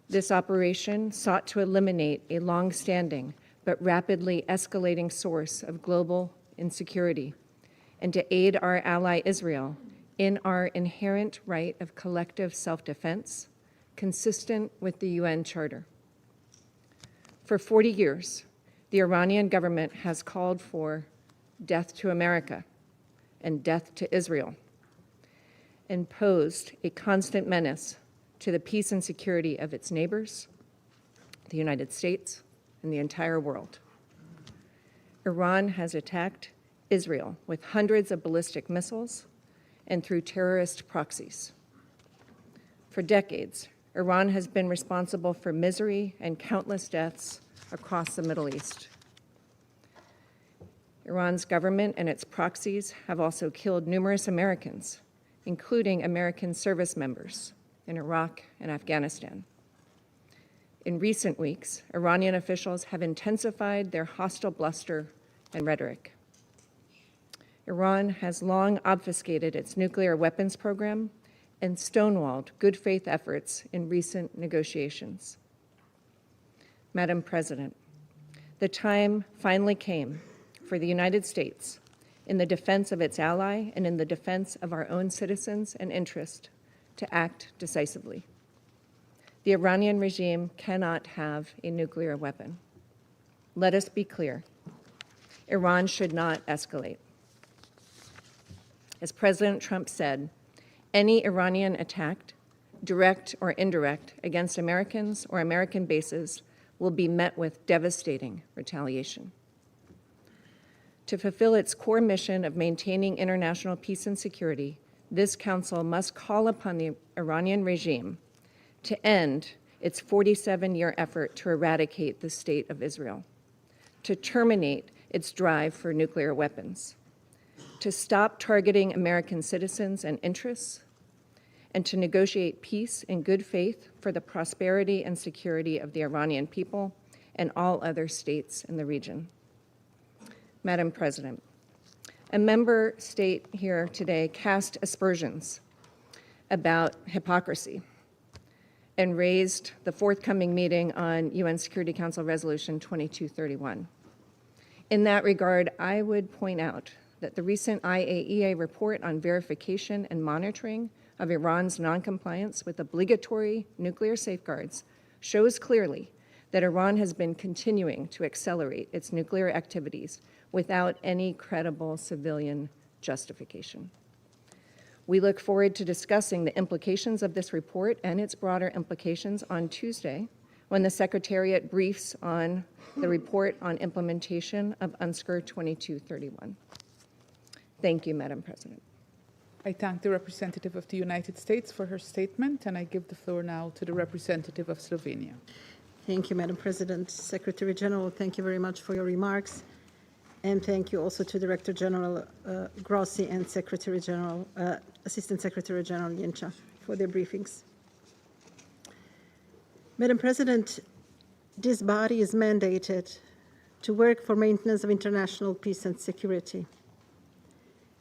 This operation sought to eliminate a long-standing but rapidly escalating source of global insecurity and to aid our ally Israel in our inherent right of collective self-defense, consistent with the UN Charter. For 40 years, the Iranian government has called for death to America and death to Israel, and posed a constant menace to the peace and security of its neighbors, the United States, and the entire world. Iran has attacked Israel with hundreds of ballistic missiles and through terrorist proxies. For decades, Iran has been responsible for misery and countless deaths across the Middle East. Iran's government and its proxies have also killed numerous Americans, including American service members in Iraq and Afghanistan. In recent weeks, Iranian officials have intensified their hostile bluster and rhetoric. Iran has long obfuscated its nuclear weapons program and stonewalled good faith efforts in recent negotiations. Madam President, the time finally came for the United States, in the defense of its ally and in the defense of our own citizens and interests, to act decisively. The Iranian regime cannot have a nuclear weapon. Let us be clear. Iran should not escalate. As President Trump said, any Iranian attack, direct or indirect, against Americans or American bases will be met with devastating retaliation. To fulfill its core mission of maintaining international peace and security, this Council must call upon the Iranian regime to end its 47-year effort to eradicate the State of Israel, to terminate its drive for nuclear weapons, to stop targeting American citizens and interests, and to negotiate peace in good faith for the prosperity and security of the Iranian people and all other states in the region. Madam President, a member state here today cast aspersions about hypocrisy and raised the forthcoming meeting on UN Security Council Resolution 2231. In that regard, I would point out that the recent IAEA report on verification and monitoring of Iran's noncompliance with obligatory nuclear safeguards shows clearly that Iran has been continuing to accelerate its nuclear activities without any credible civilian justification. We look forward to discussing the implications of this report and its broader implications on Tuesday, when the Secretariat briefs on the report on implementation of UNSCR 2231. Thank you, Madam President. I thank the representative of the United States for her statement, and I give the floor now to the representative of Slovenia. Thank you, Madam President. Secretary General, thank you very much for your remarks. And thank you also to Director General Grossi and Secretary General, Assistant Secretary General Jenča for their briefings. Madam President, this body is mandated to work for maintenance of international peace and security.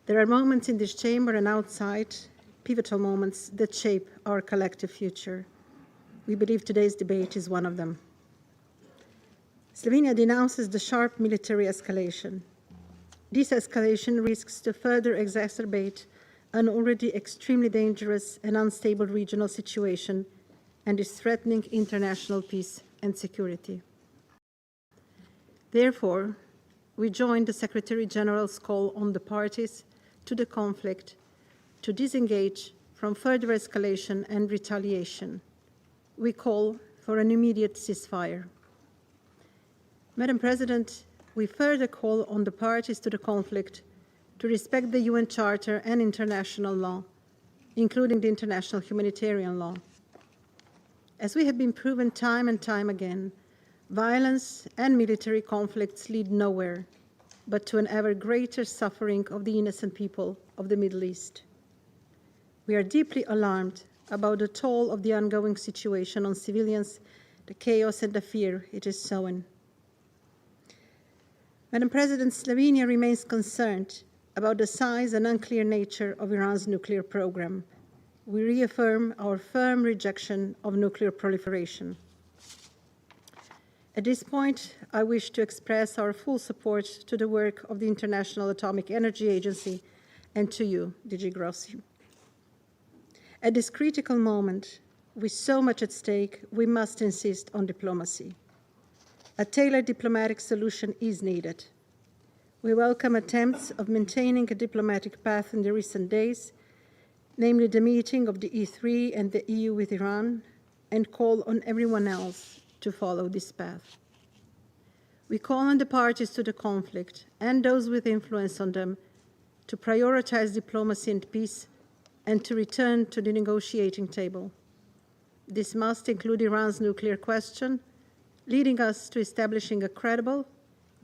There are moments in this chamber and outside, pivotal moments that shape our collective future. We believe today's debate is one of them. Slovenia denounces the sharp military escalation. This escalation risks to further exacerbate an already extremely dangerous and unstable regional situation and is threatening international peace and security. Therefore, we join the Secretary General's call on the parties to the conflict to disengage from further escalation and retaliation. We call for an immediate ceasefire. Madam President, we further call on the parties to the conflict to respect the UN Charter and international law, including the international humanitarian law. As we have been proven time and time again, violence and military conflicts lead nowhere but to an ever greater suffering of the innocent people of the Middle East. We are deeply alarmed about the toll of the ongoing situation on civilians, the chaos and the fear it is sowing. Madam President, Slovenia remains concerned about the size and unclear nature of Iran's nuclear program. We reaffirm our firm rejection of nuclear proliferation. At this point, I wish to express our full support to the work of the International Atomic Energy Agency and to you, DG Grossi. At this critical moment, with so much at stake, we must insist on diplomacy. A tailored diplomatic solution is needed. We welcome attempts of maintaining a diplomatic path in the recent days, namely the meeting of the E3 and the EU with Iran, and call on everyone else to follow this path. We call on the parties to the conflict and those with influence on them to prioritize diplomacy and peace and to return to the negotiating table. This must include Iran's nuclear question, leading us to establishing a credible,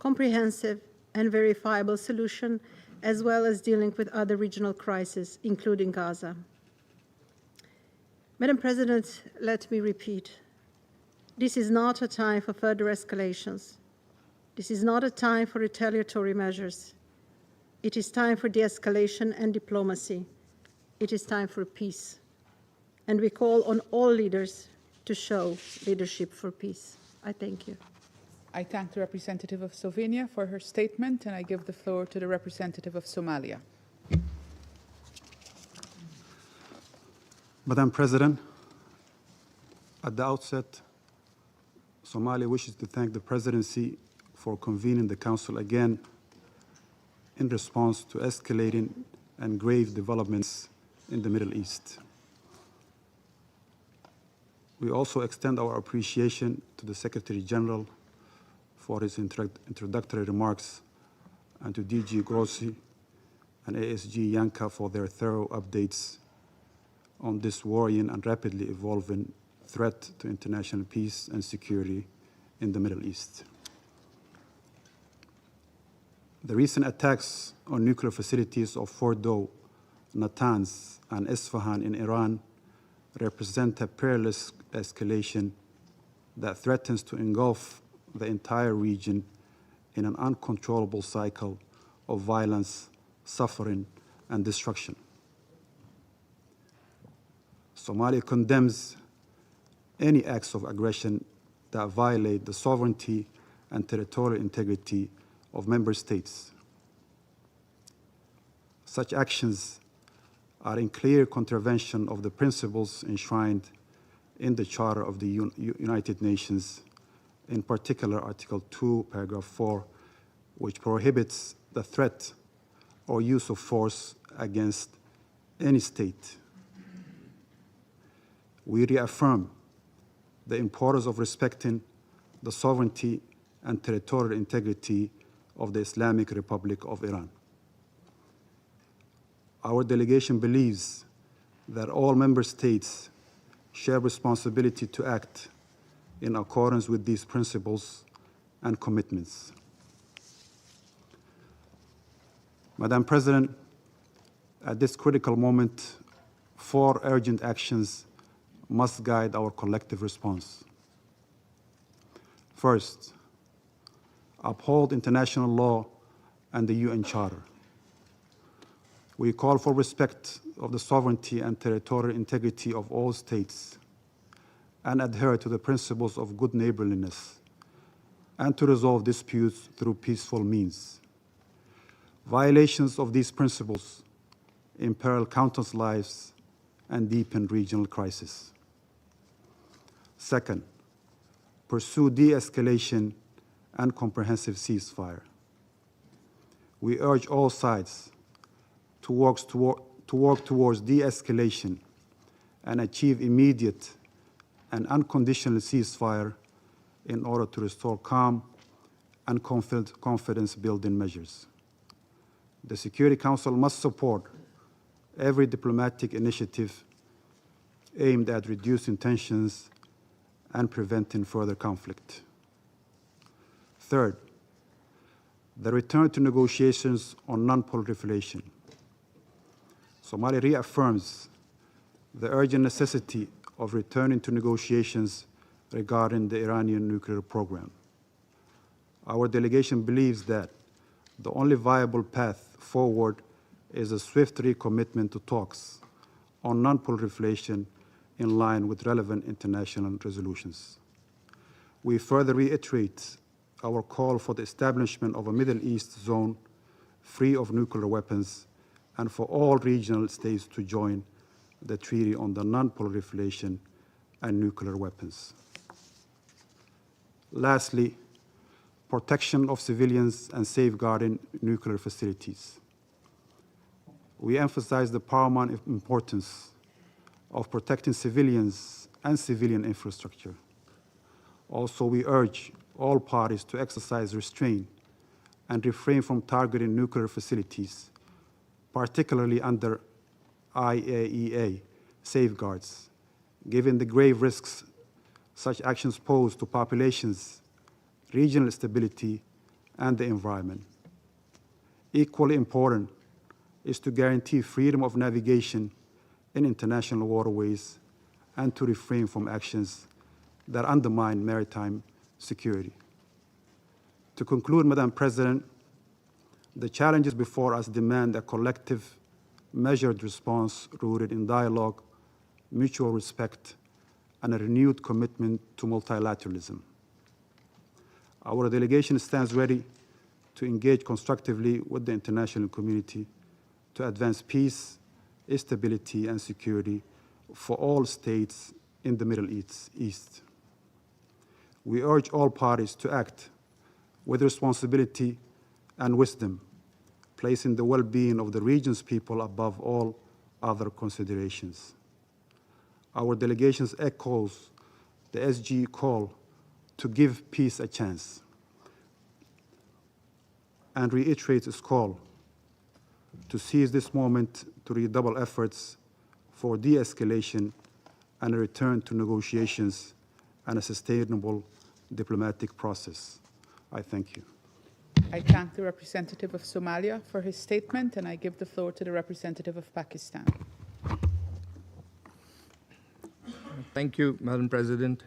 comprehensive, and verifiable solution, as well as dealing with other regional crises, including Gaza. Madam President, let me repeat. This is not a time for further escalations. This is not a time for retaliatory measures. It is time for de-escalation and diplomacy. It is time for peace. And we call on all leaders to show leadership for peace. I thank you. I thank the representative of Slovenia for her statement, and I give the floor to the representative of Somalia. Madam President, at the outset, Somalia wishes to thank the Presidency for convening the Council again in response to escalating and grave developments in the Middle East. We also extend our appreciation to the Secretary General for his introductory remarks and to DG Grossi and ASG Janka for their thorough updates on this worrying and rapidly evolving threat to international peace and security in the Middle East. The recent attacks on nuclear facilities of Fordo, Natanz, and Isfahan in Iran represent a perilous escalation that threatens to engulf the entire region in an uncontrollable cycle of violence, suffering, and destruction. Somalia condemns any acts of aggression that violate the sovereignty and territorial integrity of member states. Such actions are in clear contravention of the principles enshrined in the Charter of the United Nations, in particular Article 2, Paragraph 4, which prohibits the threat or use of force against any state. We reaffirm the importance of respecting the sovereignty and territorial integrity of the Islamic Republic of Iran. Our delegation believes that all member states share responsibility to act in accordance with these principles and commitments. Madam President, at this critical moment, 4 urgent actions must guide our collective response. First, uphold international law and the UN Charter. We call for respect of the sovereignty and territorial integrity of all states and adhere to the principles of good neighborliness and to resolve disputes through peaceful means. Violations of these principles imperil countless lives and deepen regional crisis. Second, pursue de-escalation and comprehensive ceasefire. We urge all sides to work towards de-escalation and achieve immediate and unconditional ceasefire in order to restore calm and confidence-building measures. The Security Council must support every diplomatic initiative aimed at reducing tensions and preventing further conflict. Third, the return to negotiations on non-proliferation. Somalia reaffirms the urgent necessity of returning to negotiations regarding the Iranian nuclear program. Our delegation believes that the only viable path forward is a swift recommitment to talks on non-proliferation in line with relevant international resolutions. We further reiterate our call for the establishment of a Middle East zone free of nuclear weapons and for all regional states to join the Treaty on the Non-Proliferation and Nuclear Weapons. Lastly, protection of civilians and safeguarding nuclear facilities. We emphasize the paramount importance of protecting civilians and civilian infrastructure. Also, we urge all parties to exercise restraint and refrain from targeting nuclear facilities, particularly under IAEA safeguards, given the grave risks such actions pose to populations, regional stability, and the environment. Equally important is to guarantee freedom of navigation in international waterways and to refrain from actions that undermine maritime security. To conclude, Madam President, the challenges before us demand a collective, measured response rooted in dialogue, mutual respect, and a renewed commitment to multilateralism. Our delegation stands ready to engage constructively with the international community to advance peace, stability, and security for all states in the Middle East. We urge all parties to act with responsibility and wisdom, placing the well-being of the region's people above all other considerations. Our delegation echoes the SG call to give peace a chance and reiterates its call to seize this moment to redouble efforts for de-escalation and a return to negotiations and a sustainable diplomatic process. I thank you. I thank the representative of Somalia for his statement, and I give the floor to the representative of Pakistan. Thank you, Madam President,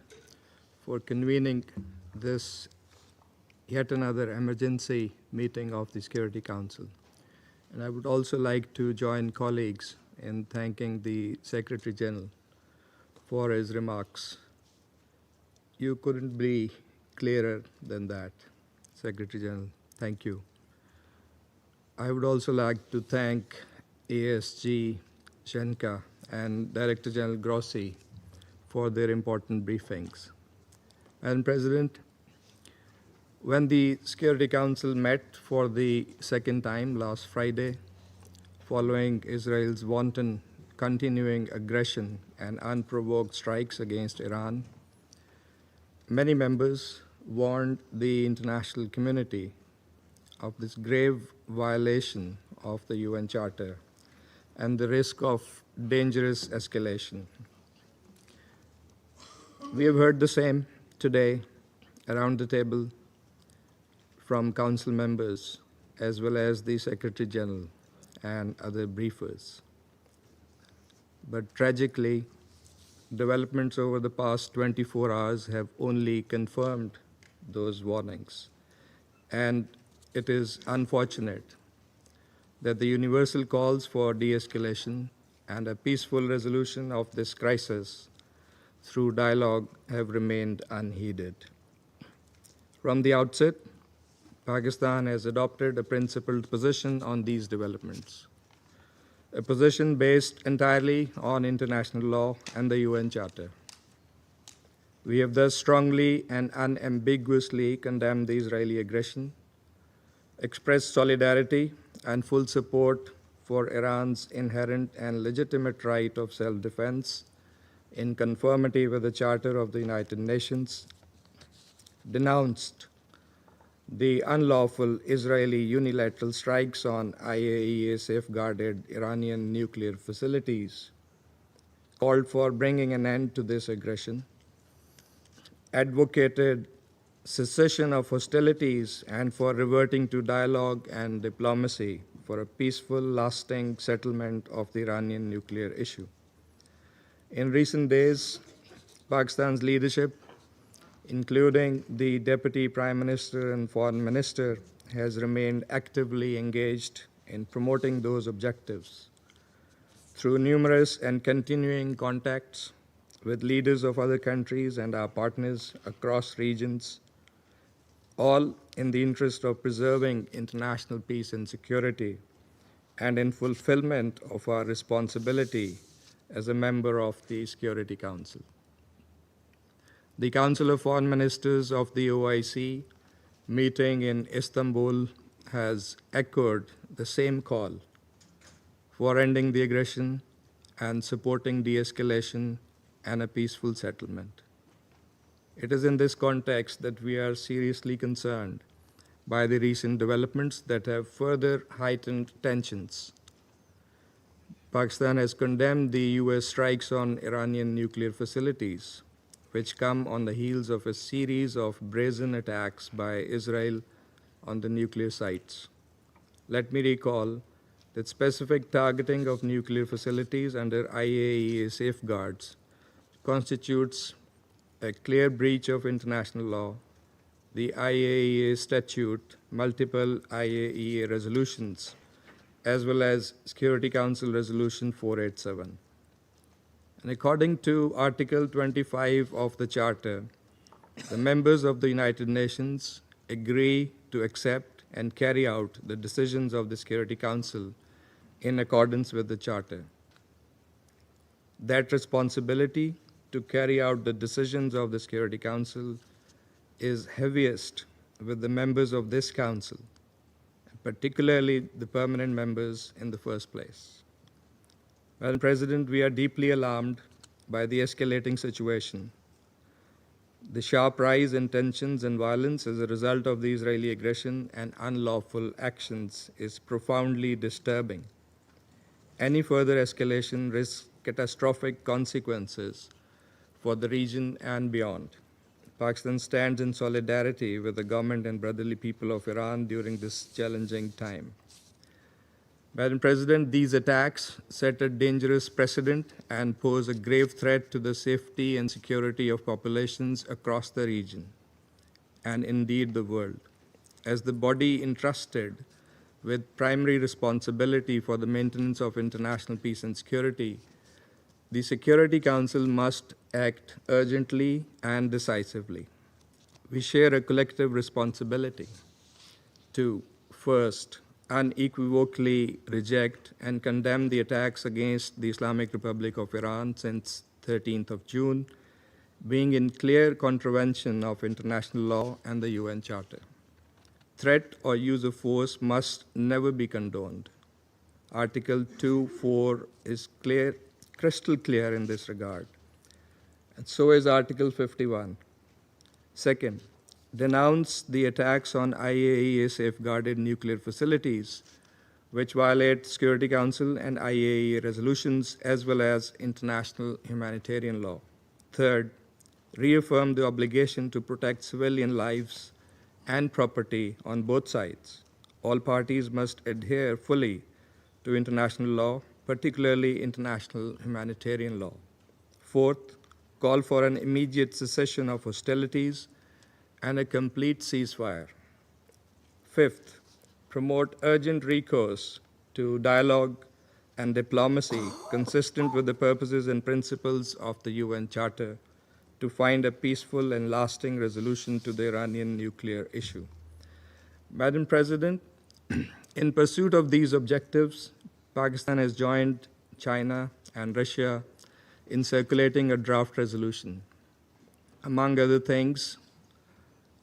for convening this yet another emergency meeting of the Security Council. And I would also like to join colleagues in thanking the Secretary General for his remarks. You couldn't be clearer than that, Secretary General. Thank you. I would also like to thank ASG Shenka and Director General Grossi for their important briefings. Madam President, when the Security Council met for the second time last Friday, following Israel's wanton continuing aggression and unprovoked strikes against Iran, many members warned the international community of this grave violation of the UN Charter and the risk of dangerous escalation. We have heard the same today around the table from Council members as well as the Secretary General and other briefers. But tragically, developments over the past 24 hours have only confirmed those warnings. And it is unfortunate that the universal calls for de-escalation and a peaceful resolution of this crisis through dialogue have remained unheeded. From the outset, Pakistan has adopted a principled position on these developments, a position based entirely on international law and the UN Charter. We have thus strongly and unambiguously condemned the Israeli aggression, expressed solidarity and full support for Iran's inherent and legitimate right of self-defense in conformity with the Charter of the United Nations, denounced the unlawful Israeli unilateral strikes on IAEA safeguarded Iranian nuclear facilities, called for bringing an end to this aggression, advocated cessation of hostilities and for reverting to dialogue and diplomacy for a peaceful, lasting settlement of the Iranian nuclear issue. In recent days, Pakistan's leadership, including the Deputy Prime Minister and Foreign Minister, has remained actively engaged in promoting those objectives through numerous and continuing contacts with leaders of other countries and our partners across regions, all in the interest of preserving international peace and security and in fulfillment of our responsibility as a member of the Security Council. The Council of Foreign Ministers of the OIC meeting in Istanbul has echoed the same call for ending the aggression and supporting de-escalation and a peaceful settlement. It is in this context that we are seriously concerned by the recent developments that have further heightened tensions. Pakistan has condemned the US strikes on Iranian nuclear facilities, which come on the heels of a series of brazen attacks by Israel on the nuclear sites. Let me recall that specific targeting of nuclear facilities under IAEA safeguards constitutes a clear breach of international law, the IAEA statute, multiple IAEA resolutions, as well as Security Council Resolution 487. And according to Article 25 of the Charter, the members of the United Nations agree to accept and carry out the decisions of the Security Council in accordance with the Charter. That responsibility to carry out the decisions of the Security Council is heaviest with the members of this Council, particularly the permanent members in the first place. Madam President, we are deeply alarmed by the escalating situation. The sharp rise in tensions and violence as a result of the Israeli aggression and unlawful actions is profoundly disturbing. Any further escalation risks catastrophic consequences for the region and beyond. Pakistan stands in solidarity with the government and brotherly people of Iran during this challenging time. Madam President, these attacks set a dangerous precedent and pose a grave threat to the safety and security of populations across the region, and indeed the world. As the body entrusted with primary responsibility for the maintenance of international peace and security, the Security Council must act urgently and decisively. We share a collective responsibility to, first, unequivocally reject and condemn the attacks against the Islamic Republic of Iran since 13th of June, being in clear contravention of international law and the UN Charter. Threat or use of force must never be condoned. Article 2.4 is crystal clear in this regard, and so is Article 51. Second, denounce the attacks on IAEA safeguarded nuclear facilities, which violate Security Council and IAEA resolutions as well as international humanitarian law. Third, reaffirm the obligation to protect civilian lives and property on both sides. All parties must adhere fully to international law, particularly international humanitarian law. Fourth, call for an immediate cessation of hostilities and a complete ceasefire. Fifth, promote urgent recourse to dialogue and diplomacy consistent with the purposes and principles of the UN Charter to find a peaceful and lasting resolution to the Iranian nuclear issue. Madam President, in pursuit of these objectives, Pakistan has joined China and Russia in circulating a draft resolution. Among other things,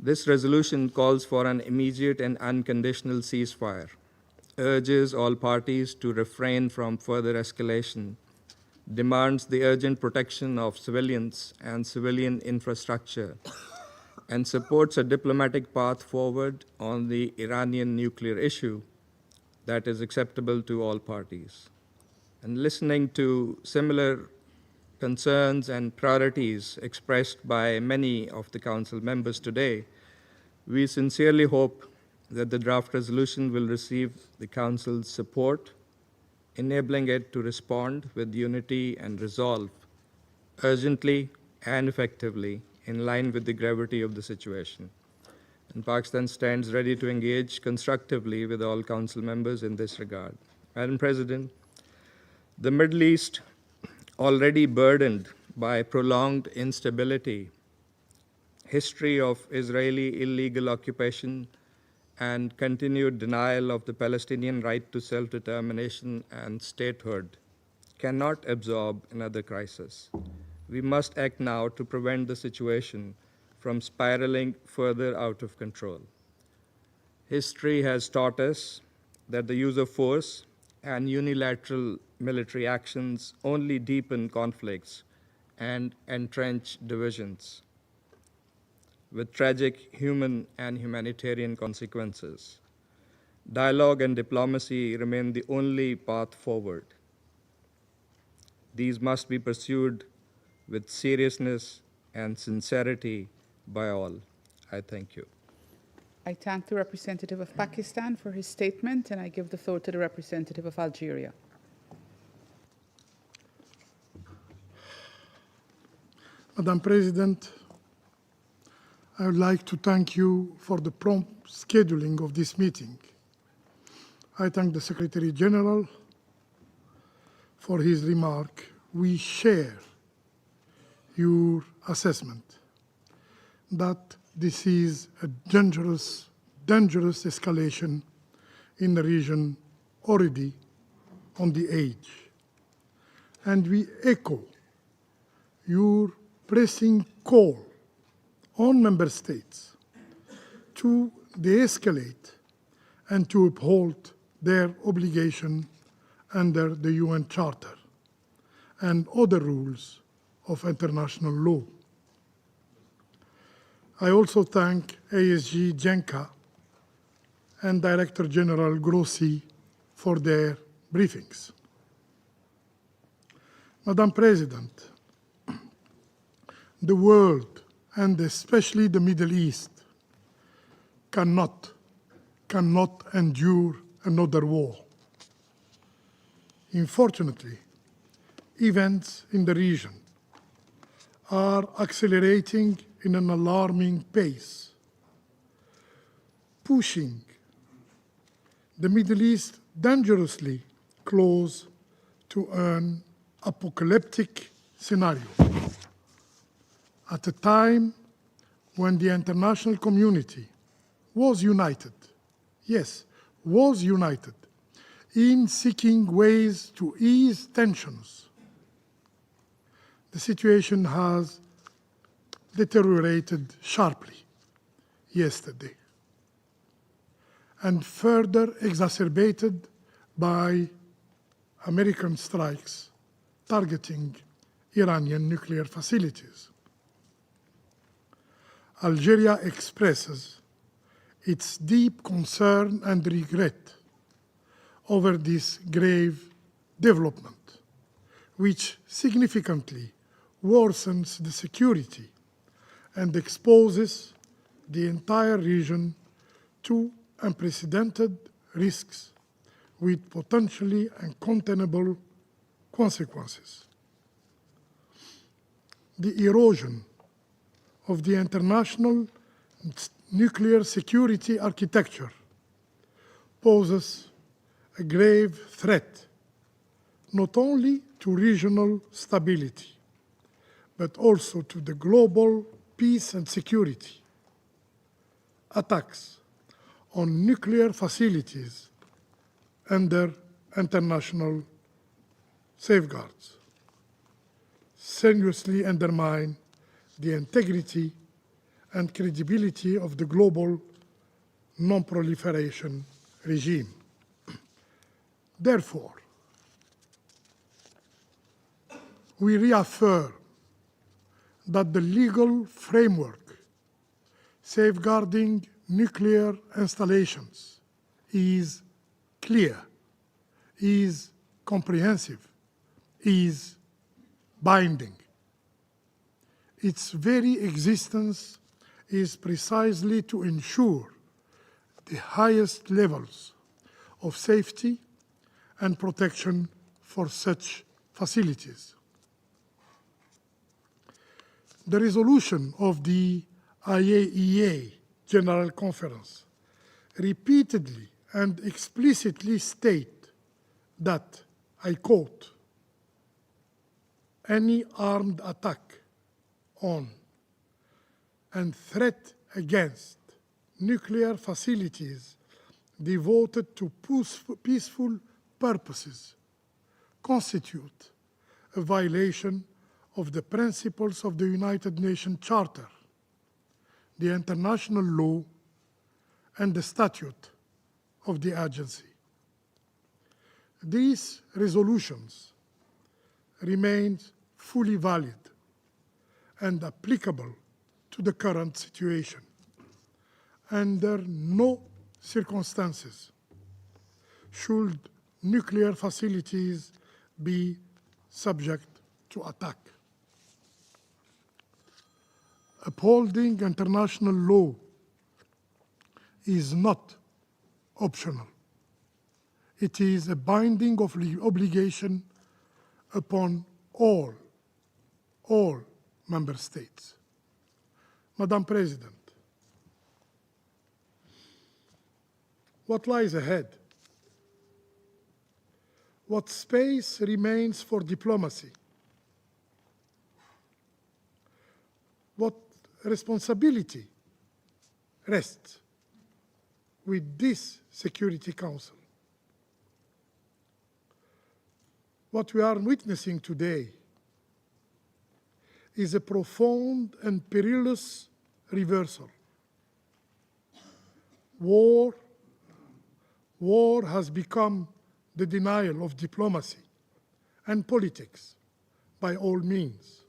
this resolution calls for an immediate and unconditional ceasefire, urges all parties to refrain from further escalation, demands the urgent protection of civilians and civilian infrastructure, and supports a diplomatic path forward on the Iranian nuclear issue that is acceptable to all parties. And listening to similar concerns and priorities expressed by many of the Council members today, we sincerely hope that the draft resolution will receive the Council's support, enabling it to respond with unity and resolve urgently and effectively in line with the gravity of the situation. And Pakistan stands ready to engage constructively with all Council members in this regard. Madam President, the Middle East, already burdened by prolonged instability, history of Israeli illegal occupation, and continued denial of the Palestinian right to self-determination and statehood, cannot absorb another crisis. We must act now to prevent the situation from spiraling further out of control. History has taught us that the use of force and unilateral military actions only deepen conflicts and entrench divisions, with tragic human and humanitarian consequences. Dialogue and diplomacy remain the only path forward. These must be pursued with seriousness and sincerity by all. I thank you. I thank the representative of Pakistan for his statement, and I give the floor to the representative of Algeria. Madam President, I would like to thank you for the prompt scheduling of this meeting. I thank the Secretary General for his remark. We share your assessment that this is a dangerous escalation in the region already on the edge. And we echo your pressing call on member states to de-escalate and to uphold their obligation under the UN Charter and other rules of international law. I also thank ASG Genca and Director General Grossi for their briefings. Madam President, the world, and especially the Middle East, cannot endure another war. Unfortunately, events in the region are accelerating in an alarming pace, pushing the Middle East dangerously close to an apocalyptic scenario. At a time when the international community was united, yes, was united in seeking ways to ease tensions, the situation has deteriorated sharply yesterday and further exacerbated by American strikes targeting Iranian nuclear facilities. Algeria expresses its deep concern and regret over this grave development, which significantly worsens the security and exposes the entire region to unprecedented risks with potentially uncontainable consequences. The erosion of the international nuclear security architecture poses a grave threat not only to regional stability, but also to the global peace and security. Attacks on nuclear facilities under international safeguards seriously undermine the integrity and credibility of the global non-proliferation regime. Therefore, we reaffirm that the legal framework safeguarding nuclear installations is clear, is comprehensive, is binding. Its very existence is precisely to ensure the highest levels of safety and protection for such facilities. The resolution of the IAEA General Conference repeatedly and explicitly state that, I quote, any armed attack on and threat against nuclear facilities devoted to peaceful purposes constitute a violation of the principles of the United Nations Charter, the international law, and the statute of the agency. These resolutions remain fully valid and applicable to the current situation. Under no circumstances should nuclear facilities be subject to attack. Upholding international law is not optional. It is a binding obligation upon all member states. Madam President, what lies ahead? What space remains for diplomacy? What responsibility rests with this Security Council? What we are witnessing today is a profound and perilous reversal. War has become the denial of diplomacy and politics by all means.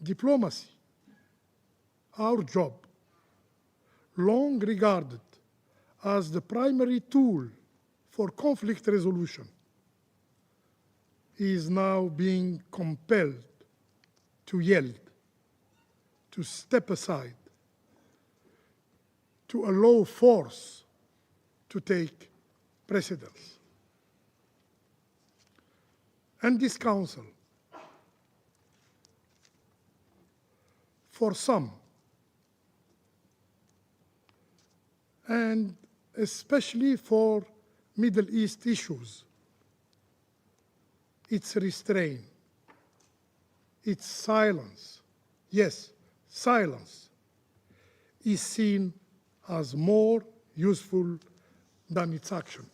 Diplomacy, our job, long regarded as the primary tool for conflict resolution, is now being compelled to yield, to step aside, to allow force to take precedence. And this council, for some, and especially for Middle East issues, its restraint, its silence, yes, silence, is seen as more useful than its action.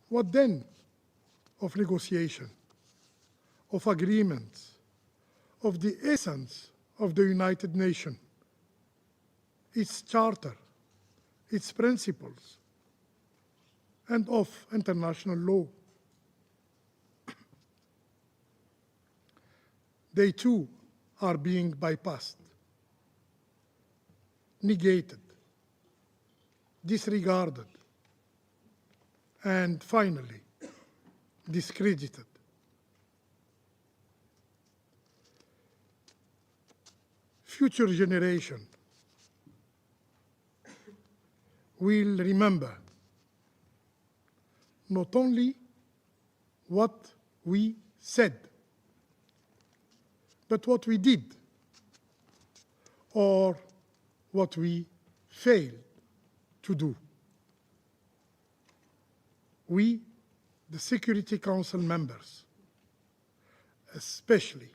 What then of negotiation, of agreements, of the essence of the United Nations, its charter, its principles, and of international law? They too are being bypassed, negated, disregarded, and finally, discredited. Future generations will remember not only what we said, but what we did or what we failed to do. We, the Security Council members, especially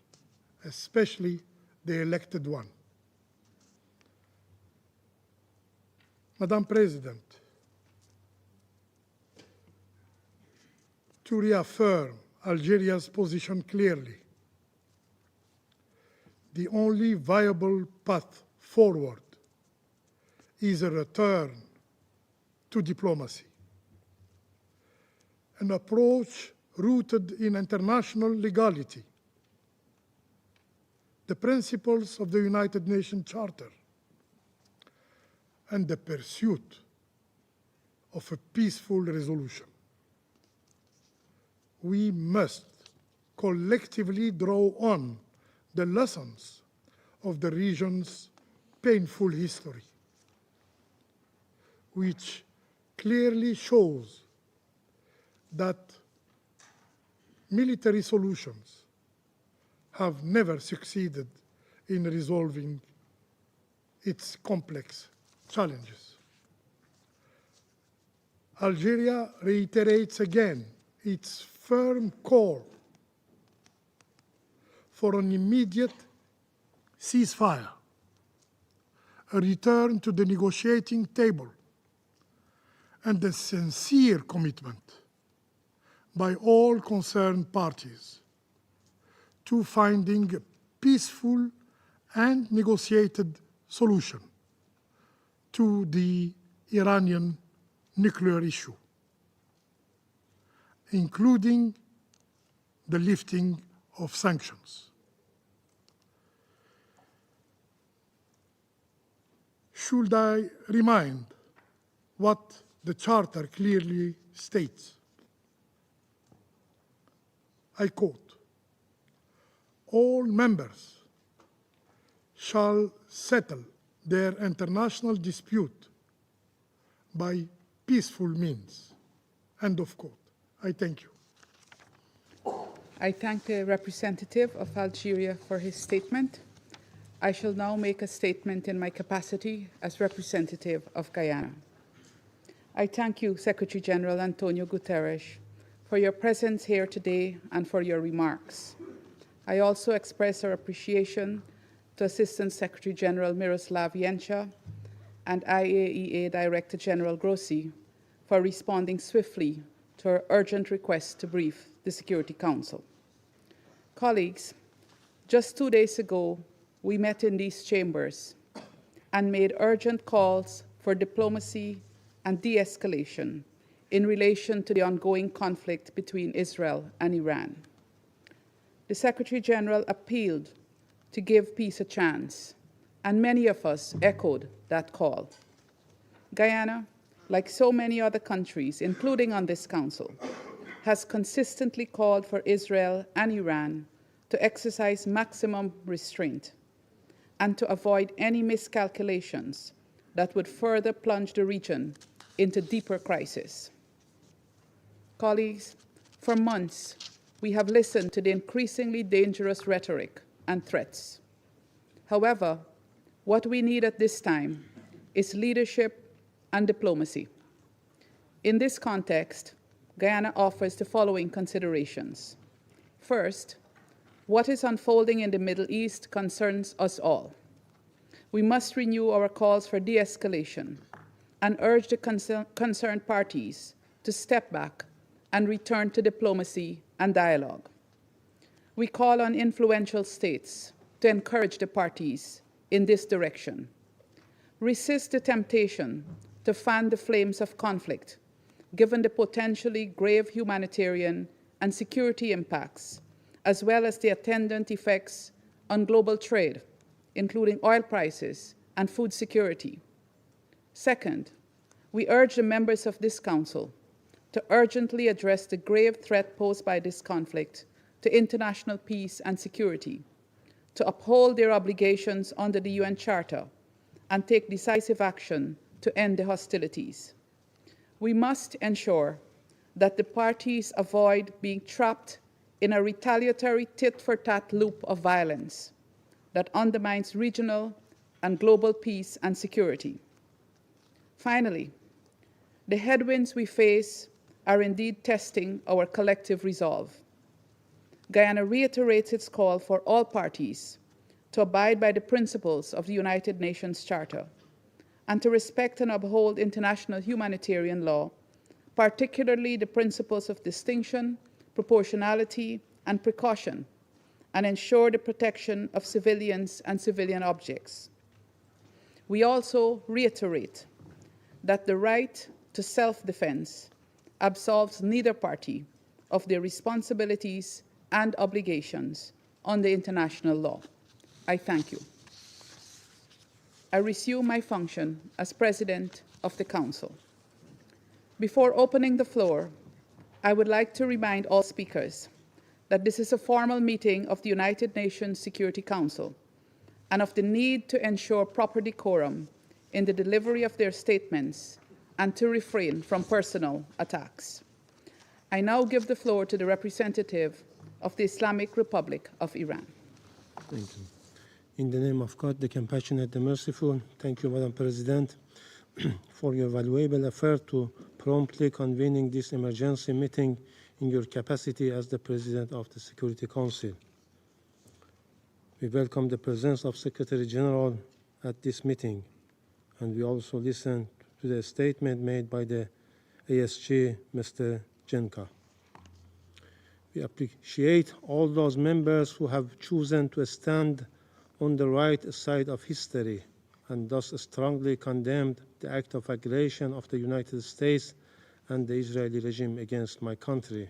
the elected one. Madam President, to reaffirm Algeria's position clearly, the only viable path forward is a return to diplomacy, an approach rooted in international legality, the principles of the United Nations Charter, and the pursuit of a peaceful resolution. We must collectively draw on the lessons of the region's painful history, which clearly shows that military solutions have never succeeded in resolving its complex challenges. Algeria reiterates again its firm call for an immediate ceasefire, a return to the negotiating table, and a sincere commitment by all concerned parties to finding a peaceful and negotiated solution to the Iranian nuclear issue, including the lifting of sanctions. Should I remind what the Charter clearly states? I quote, "All members shall settle their international dispute by peaceful means." End of quote. I thank you. I thank the representative of Algeria for his statement. I shall now make a statement in my capacity as representative of Guyana. I thank you, Secretary General Antonio Guterres, for your presence here today and for your remarks. I also express our appreciation to Assistant Secretary General Miroslav Jenča and IAEA Director General Grossi for responding swiftly to our urgent request to brief the Security Council. Colleagues, just 2 days ago, we met in these chambers and made urgent calls for diplomacy and de-escalation in relation to the ongoing conflict between Israel and Iran. The Secretary General appealed to give peace a chance, and many of us echoed that call. Guyana, like so many other countries, including on this Council, has consistently called for Israel and Iran to exercise maximum restraint and to avoid any miscalculations that would further plunge the region into deeper crisis. Colleagues, for months, we have listened to the increasingly dangerous rhetoric and threats. However, what we need at this time is leadership and diplomacy. In this context, Guyana offers the following considerations. First, what is unfolding in the Middle East concerns us all. We must renew our calls for de-escalation and urge the concerned parties to step back and return to diplomacy and dialogue. We call on influential states to encourage the parties in this direction. Resist the temptation to fan the flames of conflict, given the potentially grave humanitarian and security impacts, as well as the attendant effects on global trade, including oil prices and food security. Second, We urge the members of this Council to urgently address the grave threat posed by this conflict to international peace and security, to uphold their obligations under the UN Charter, and take decisive action to end the hostilities. We must ensure that the parties avoid being trapped in a retaliatory tit-for-tat loop of violence that undermines regional and global peace and security. Finally, the headwinds we face are indeed testing our collective resolve. Guyana reiterates its call for all parties to abide by the principles of the United Nations Charter and to respect and uphold international humanitarian law, particularly the principles of distinction, proportionality, and precaution, and ensure the protection of civilians and civilian objects. We also reiterate that the right to self-defense absolves neither party of their responsibilities and obligations under international law. I thank you. I resume my function as President of the Council. Before opening the floor, I would like to remind all speakers that this is a formal meeting of the United Nations Security Council and of the need to ensure proper decorum in the delivery of their statements and to refrain from personal attacks. I now give the floor to the representative of the Islamic Republic of Iran. Thank you. In the name of God, the compassionate, the merciful, thank you, Madam President, for your valuable effort to promptly convening this emergency meeting in your capacity as the President of the Security Council. We welcome the presence of Secretary General at this meeting, and we also listen to the statement made by the ASG, Mr. Jenka. We appreciate all those members who have chosen to stand on the right side of history and thus strongly condemned the act of aggression of the United States and the Israeli regime against my country.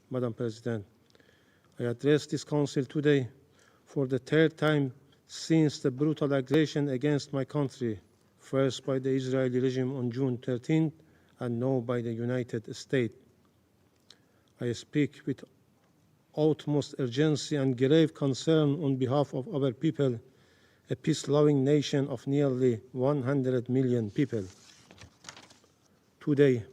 Madam President, I address this Council today for the third time since the brutal aggression against my country, first by the Israeli regime on June 13th and now by the United States. I speak with utmost urgency and grave concern on behalf of our people, a peace-loving nation of nearly 100 million people. Today,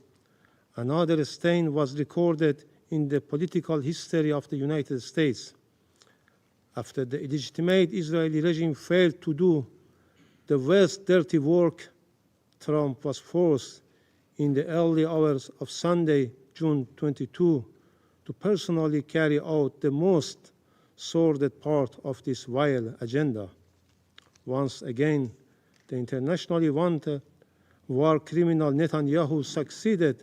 another stain was recorded in the political history of the United States. After the illegitimate Israeli regime failed to do the worst dirty work, Trump was forced in the early hours of Sunday, June 22, to personally carry out the most sordid part of this vile agenda. Once again, the internationally wanted war criminal Netanyahu succeeded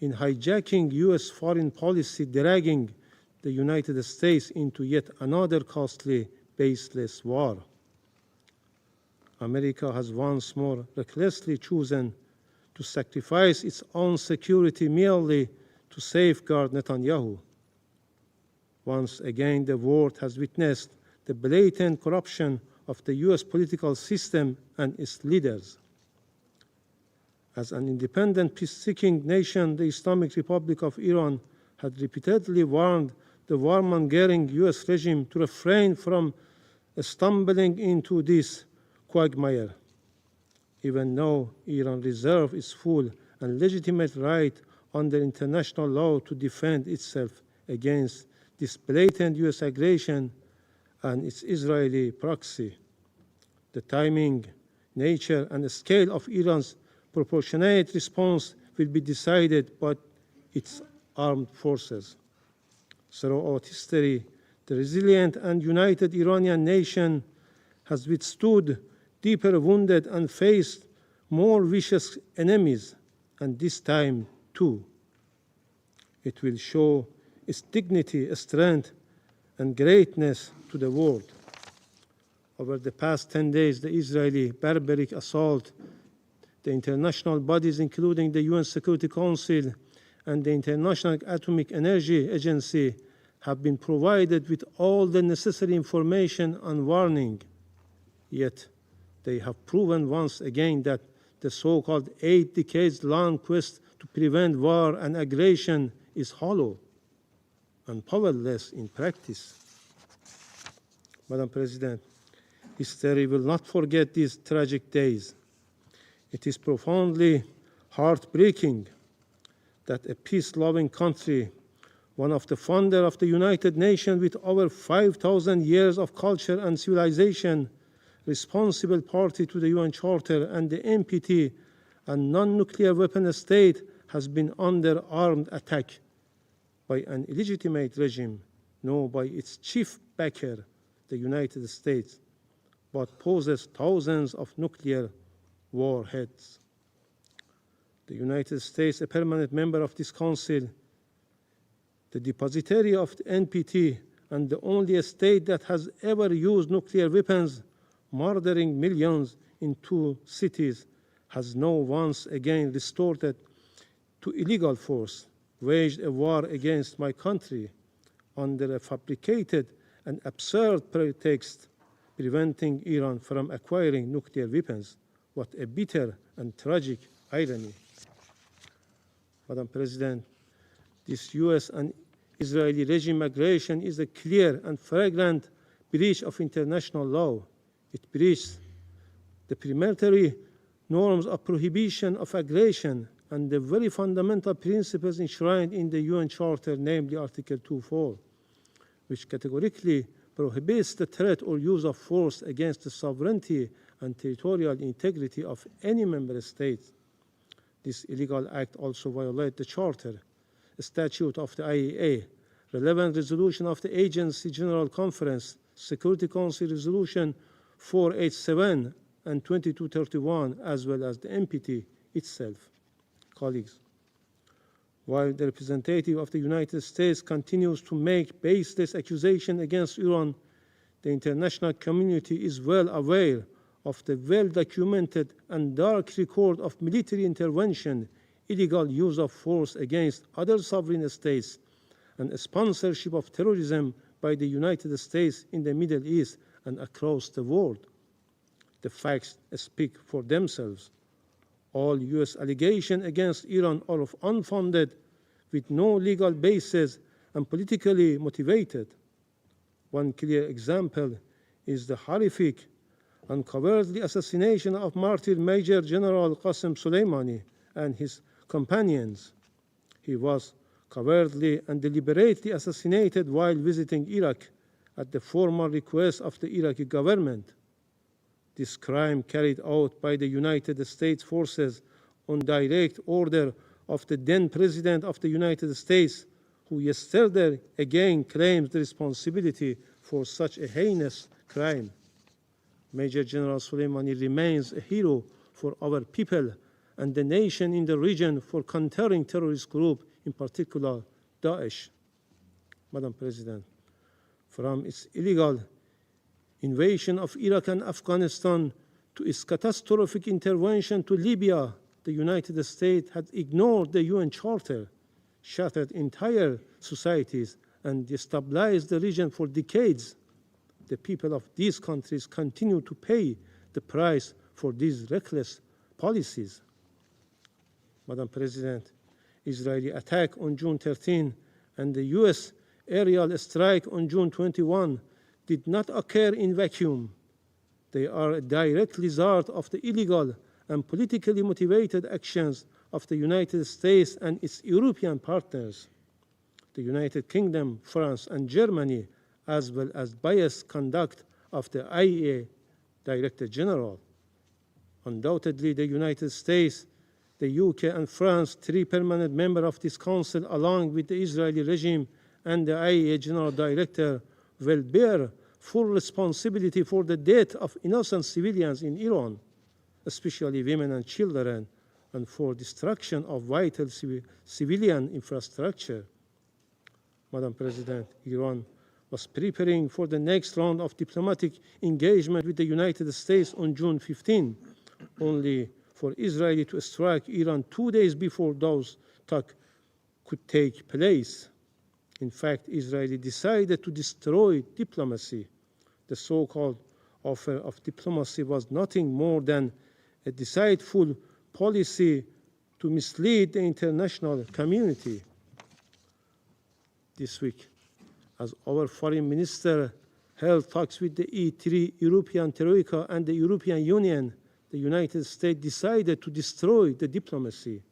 in hijacking U.S. foreign policy, dragging the United States into yet another costly, baseless war. America has once more recklessly chosen to sacrifice its own security merely to safeguard Netanyahu. Once again, the world has witnessed the blatant corruption of the U.S. political system and its leaders. As an independent, peace-seeking nation, the Islamic Republic of Iran had repeatedly warned the warmongering U.S. regime to refrain from stumbling into this quagmire. Even though Iran reserves its full and legitimate right under international law to defend itself against this blatant U.S. aggression and its Israeli proxy, the timing, nature, and the scale of Iran's proportionate response will be decided by its armed forces. Throughout history, the resilient and united Iranian nation has withstood deeper wounded and faced more vicious enemies, and this time too. It will show its dignity, strength, and greatness to the world. Over the past 10 days, the Israeli barbaric assault, the international bodies, including the UN Security Council and the International Atomic Energy Agency, have been provided with all the necessary information and warning. Yet, they have proven once again that the so-called 8 decades-long quest to prevent war and aggression is hollow and powerless in practice. Madam President, history will not forget these tragic days. It is profoundly heartbreaking that a peace-loving country, one of the founders of the United Nations with over 5,000 years of culture and civilization, responsible party to the UN Charter and the NPT, and non-nuclear weapon state, has been under armed attack by an illegitimate regime, no, by its chief backer, the United States, but poses thousands of nuclear warheads. The United States, a permanent member of this council, the depositary of the NPT, and the only state that has ever used nuclear weapons, murdering millions in 2 cities, has now once again resorted to illegal force, waged a war against my country under a fabricated and absurd pretext, preventing Iran from acquiring nuclear weapons. What a bitter and tragic irony. Madam President, this US and Israeli regime aggression is a clear and flagrant breach of international law. It breaches the preliminary norms of prohibition of aggression and the very fundamental principles enshrined in the UN Charter, namely Article 2.4, which categorically prohibits the threat or use of force against the sovereignty and territorial integrity of any member state. This illegal act also violates the Charter, a statute of the IAEA, relevant resolution of the Agency General Conference, Security Council Resolution 487 and 2231, as well as the NPT itself. Colleagues, while the representative of the United States continues to make baseless accusations against Iran, the international community is well aware of the well-documented and dark record of military intervention, illegal use of force against other sovereign states, and sponsorship of terrorism by the United States in the Middle East and across the world. The facts speak for themselves. All US allegations against Iran are unfounded, with no legal basis and politically motivated. One clear example is the horrific and cowardly assassination of martyr Major General Qasem Soleimani and his companions. He was cowardly and deliberately assassinated while visiting Iraq at the formal request of the Iraqi government. This crime carried out by the United States forces on direct order of the then President of the United States, who yesterday again claims the responsibility for such a heinous crime. Major General Soleimani remains a hero for our people and the nation in the region for countering terrorist groups, in particular Daesh. Madam President, from its illegal invasion of Iraq and Afghanistan to its catastrophic intervention to Libya, the United States had ignored the UN Charter, shattered entire societies, and destabilized the region for decades. The people of these countries continue to pay the price for these reckless policies. Madam President, Israeli attack on June 13 and the US aerial strike on June 21 did not occur in vacuum. They are a direct result of the illegal and politically motivated actions of the United States and its European partners, the United Kingdom, France, and Germany, as well as biased conduct of the IAEA Director General. Undoubtedly, the United States, the UK, and France, 3 permanent members of this council, along with the Israeli regime and the IAEA General Director, will bear full responsibility for the death of innocent civilians in Iran, especially women and children, and for destruction of vital civilian infrastructure. Madam President, Iran was preparing for the next round of diplomatic engagement with the United States on June 15, only for Israel to strike Iran 2 days before those talks could take place. In fact, Israel decided to destroy diplomacy. The so-called offer of diplomacy was nothing more than a deceitful policy to mislead the international community. This week, as our foreign minister held talks with the E3 European Troika and the European Union, the United States decided to destroy the diplomacy.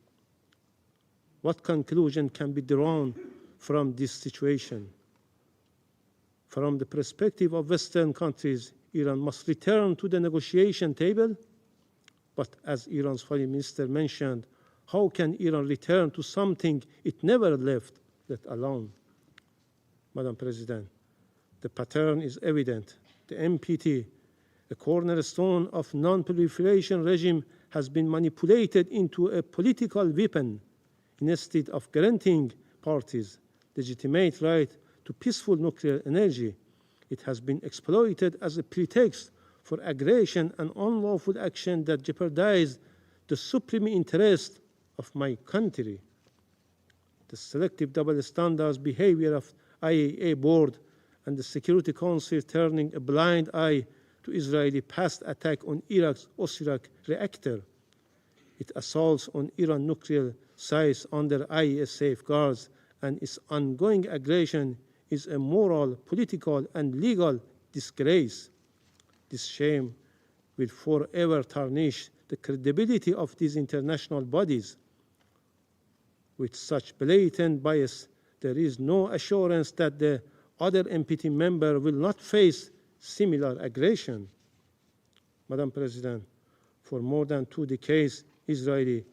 What conclusion can be drawn from this situation? From the perspective of Western countries, Iran must return to the negotiation table. But as Iran's foreign minister mentioned, how can Iran return to something it never left, let alone? Madam President, the pattern is evident. The NPT, a cornerstone of non-proliferation regime, has been manipulated into a political weapon. Instead of granting parties legitimate right to peaceful nuclear energy, it has been exploited as a pretext for aggression and unlawful action that jeopardize the supreme interest of my country. The selective double standards behavior of IAEA board and the Security Council turning a blind eye to Israeli past attack on Iraq's Osirak reactor. It assaults on Iran nuclear sites under IAEA safeguards, and its ongoing aggression is a moral, political, and legal disgrace. This shame will forever tarnish the credibility of these international bodies. With such blatant bias, there is no assurance that the other NPT member will not face similar aggression. Madam President, for more than 2 decades, Israeli,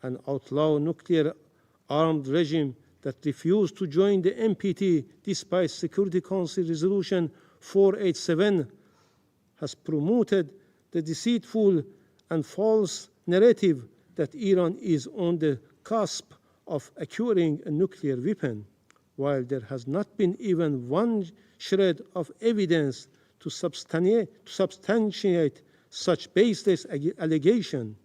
an outlaw nuclear-armed regime that refused to join the NPT despite Security Council Resolution 487, has promoted the deceitful and false narrative that Iran is on the cusp of acquiring a nuclear weapon, while there has not been even one shred of evidence to substantiate such baseless allegation.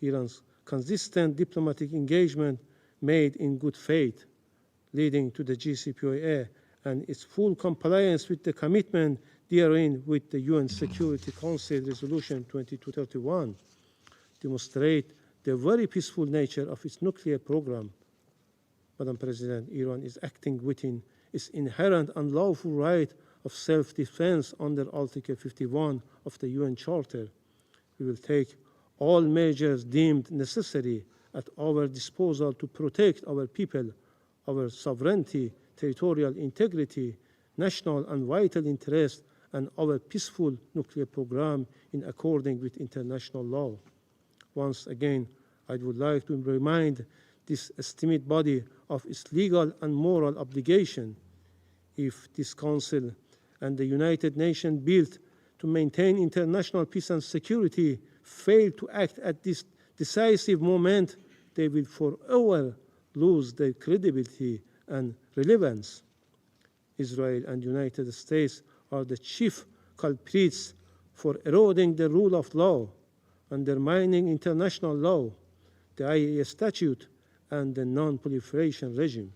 Iran's consistent diplomatic engagement made in good faith, leading to the JCPOA and its full compliance with the commitment therein with the UN Security Council Resolution 2231, demonstrate the very peaceful nature of its nuclear program. Madam President, Iran is acting within its inherent unlawful right of self-defense under Article 51 of the UN Charter. We will take all measures deemed necessary at our disposal to protect our people, our sovereignty, territorial integrity, national and vital interests, and our peaceful nuclear program in accordance with international law. Once again, I would like to remind this esteemed body of its legal and moral obligation. If this Council and the United Nations built to maintain international peace and security fail to act at this decisive moment, they will forever lose their credibility and relevance. Israel and the United States are the chief culprits for eroding the rule of law, undermining international law, the IAEA statute, and the non-proliferation regime.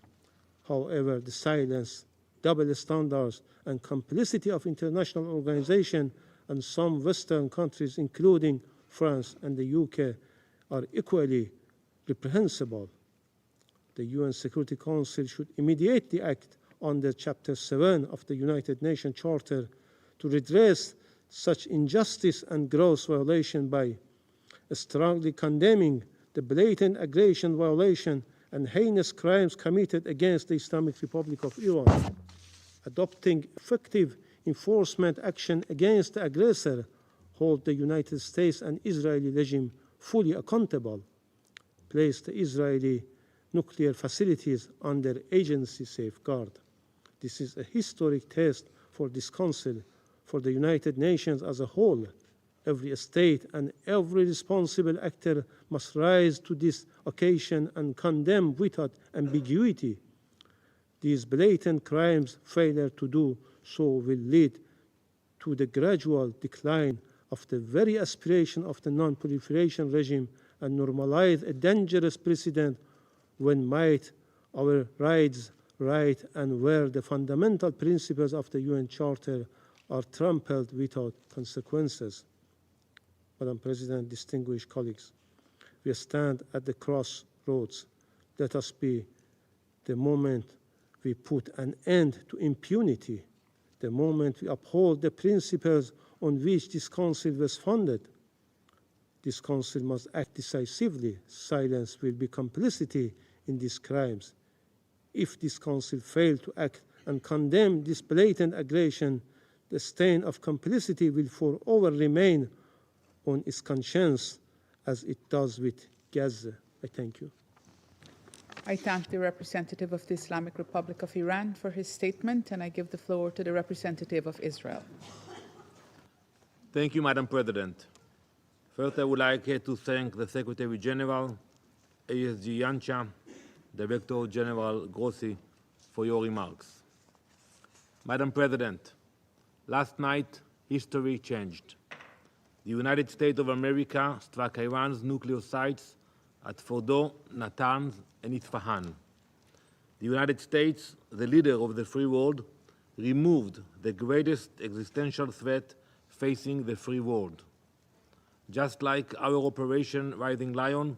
However, the silence, double standards, and complicity of international organizations and some Western countries, including France and the UK, are equally reprehensible. The UN Security Council should immediately act under Chapter 7 of the United Nations Charter to redress such injustice and gross violation by strongly condemning the blatant aggression, violation, and heinous crimes committed against the Islamic Republic of Iran, adopting effective enforcement action against the aggressor, hold the United States and Israeli regime fully accountable, place the Israeli nuclear facilities under agency safeguard. This is a historic test for this Council, for the United Nations as a whole. Every state and every responsible actor must rise to this occasion and condemn without ambiguity. These blatant crimes, failure to do so will lead to the gradual decline of the very aspiration of the non-proliferation regime and normalize a dangerous precedent when might, our rights, right, and where the fundamental principles of the UN Charter are trampled without consequences. Madam President, distinguished colleagues, we stand at the crossroads. Let us be the moment we put an end to impunity, the moment we uphold the principles on which this Council was founded. This Council must act decisively. Silence will be complicity in these crimes. If this Council fails to act and condemn this blatant aggression, the stain of complicity will forever remain on its conscience as it does with Gaza. I thank you. I thank the representative of the Islamic Republic of Iran for his statement, and I give the floor to the representative of Israel. Thank you, Madam President. First, I would like to thank the Secretary General, ASG Yancha, Director General Grossi, for your remarks. Madam President, last night, history changed. The United States of America struck Iran's nuclear sites at Fordo, Natanz, and Isfahan. The United States, the leader of the free world, removed the greatest existential threat facing the free world. Just like our Operation Rising Lion,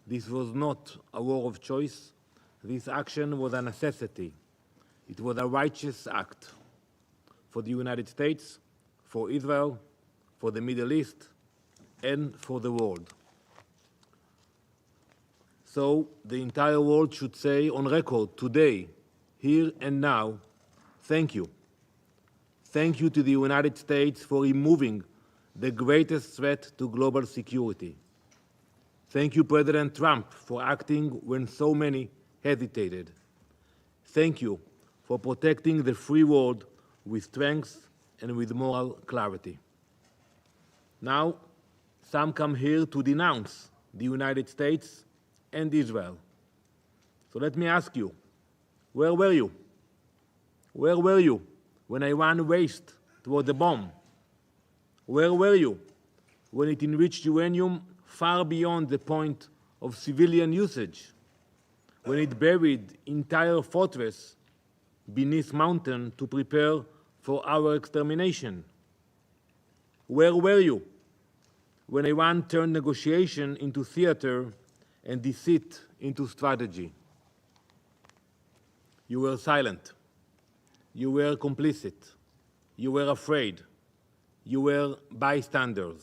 this was not a war of choice. This action was a necessity. It was a righteous act for the United States, for Israel, for the Middle East, and for the world. So the entire world should say on record today, here and now, thank you. Thank you to the United States for removing the greatest threat to global security. Thank you, President Trump, for acting when so many hesitated. Thank you for protecting the free world with strength and with moral clarity. Now, some come here to denounce the United States and Israel. So let me ask you, where were you? Where were you when Iran raced toward the bomb? Where were you when it enriched uranium far beyond the point of civilian usage? When it buried entire fortress beneath mountain to prepare for our extermination? Where were you when Iran turned negotiation into theater and deceit into strategy? You were silent. You were complicit. You were afraid. You were bystanders.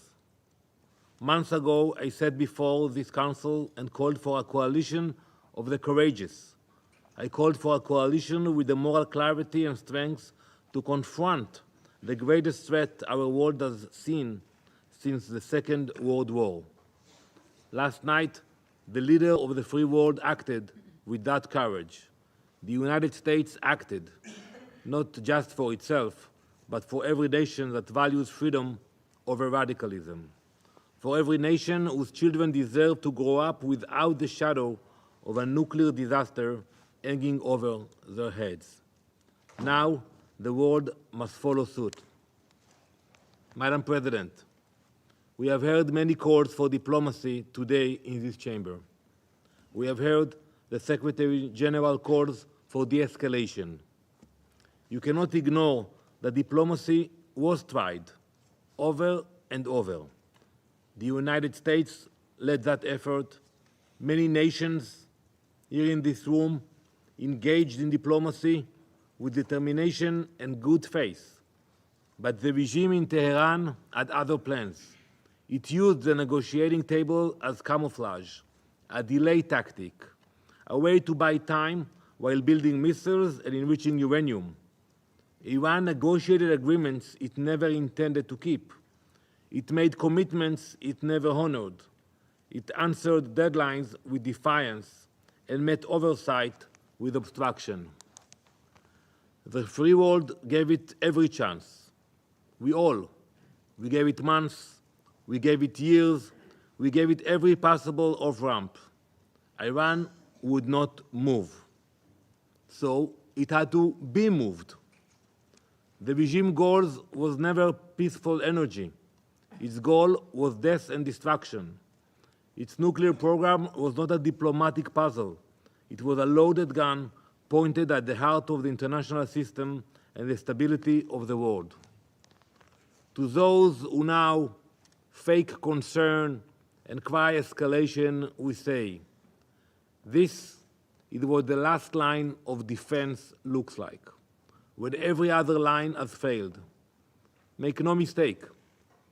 Months ago, I sat before this council and called for a coalition of the courageous. I called for a coalition with the moral clarity and strength to confront the greatest threat our world has seen since the Second World War. Last night, the leader of the free world acted with that courage. The United States acted, not just for itself, but for every nation that values freedom over radicalism. For every nation whose children deserve to grow up without the shadow of a nuclear disaster hanging over their heads. Now, the world must follow suit. Madam President, we have heard many calls for diplomacy today in this chamber. We have heard the Secretary General calls for de-escalation. You cannot ignore that diplomacy was tried over and over. The United States led that effort. Many nations here in this room engaged in diplomacy with determination and good faith. But the regime in Tehran had other plans. It used the negotiating table as camouflage, a delay tactic, a way to buy time while building missiles and enriching uranium. Iran negotiated agreements it never intended to keep. It made commitments it never honored. It answered deadlines with defiance and met oversight with obstruction. The free world gave it every chance. We gave it months, we gave it years, we gave it every possible off-ramp. Iran would not move. So it had to be moved. The regime goal was never peaceful energy. Its goal was death and destruction. Its nuclear program was not a diplomatic puzzle. It was a loaded gun pointed at the heart of the international system and the stability of the world. To those who now fake concern and cry escalation, we say, this is what the last line of defense looks like, when every other line has failed. Make no mistake,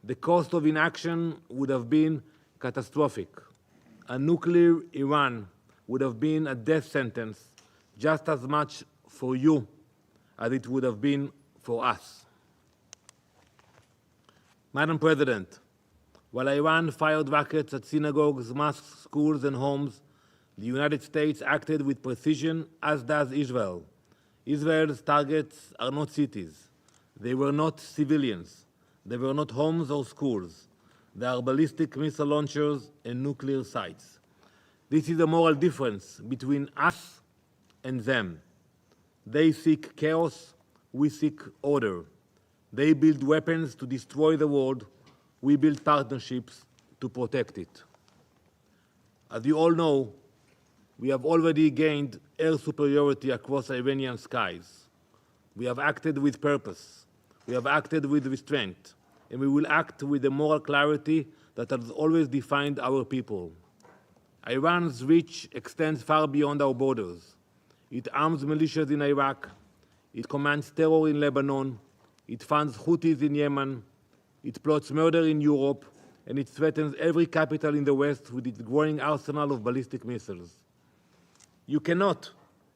the cost of inaction would have been catastrophic. A nuclear Iran would have been a death sentence just as much for you as it would have been for us. Madam President, while Iran fired rockets at synagogues, mosques, schools, and homes, the United States acted with precision, as does Israel. Israel's targets are not cities. They were not civilians. They were not homes or schools. They are ballistic missile launchers and nuclear sites. This is a moral difference between us and them. They seek chaos, we seek order. They build weapons to destroy the world, we build partnerships to protect it. As you all know, we have already gained air superiority across Iranian skies. We have acted with purpose. We have acted with restraint. And we will act with the moral clarity that has always defined our people. Iran's reach extends far beyond our borders. It arms militias in Iraq. It commands terror in Lebanon. It funds Houthis in Yemen. It plots murder in Europe. And it threatens every capital in the West with its growing arsenal of ballistic missiles. You cannot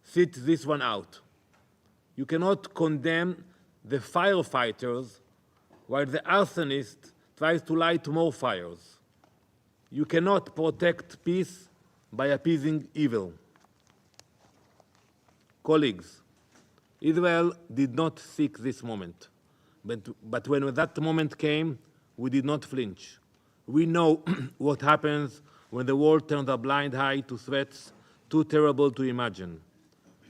sit this one out. You cannot condemn the firefighters while the arsonist tries to light more fires. You cannot protect peace by appeasing evil. Colleagues, Israel did not seek this moment. But when that moment came, we did not flinch. We know what happens when the world turns a blind eye to threats too terrible to imagine.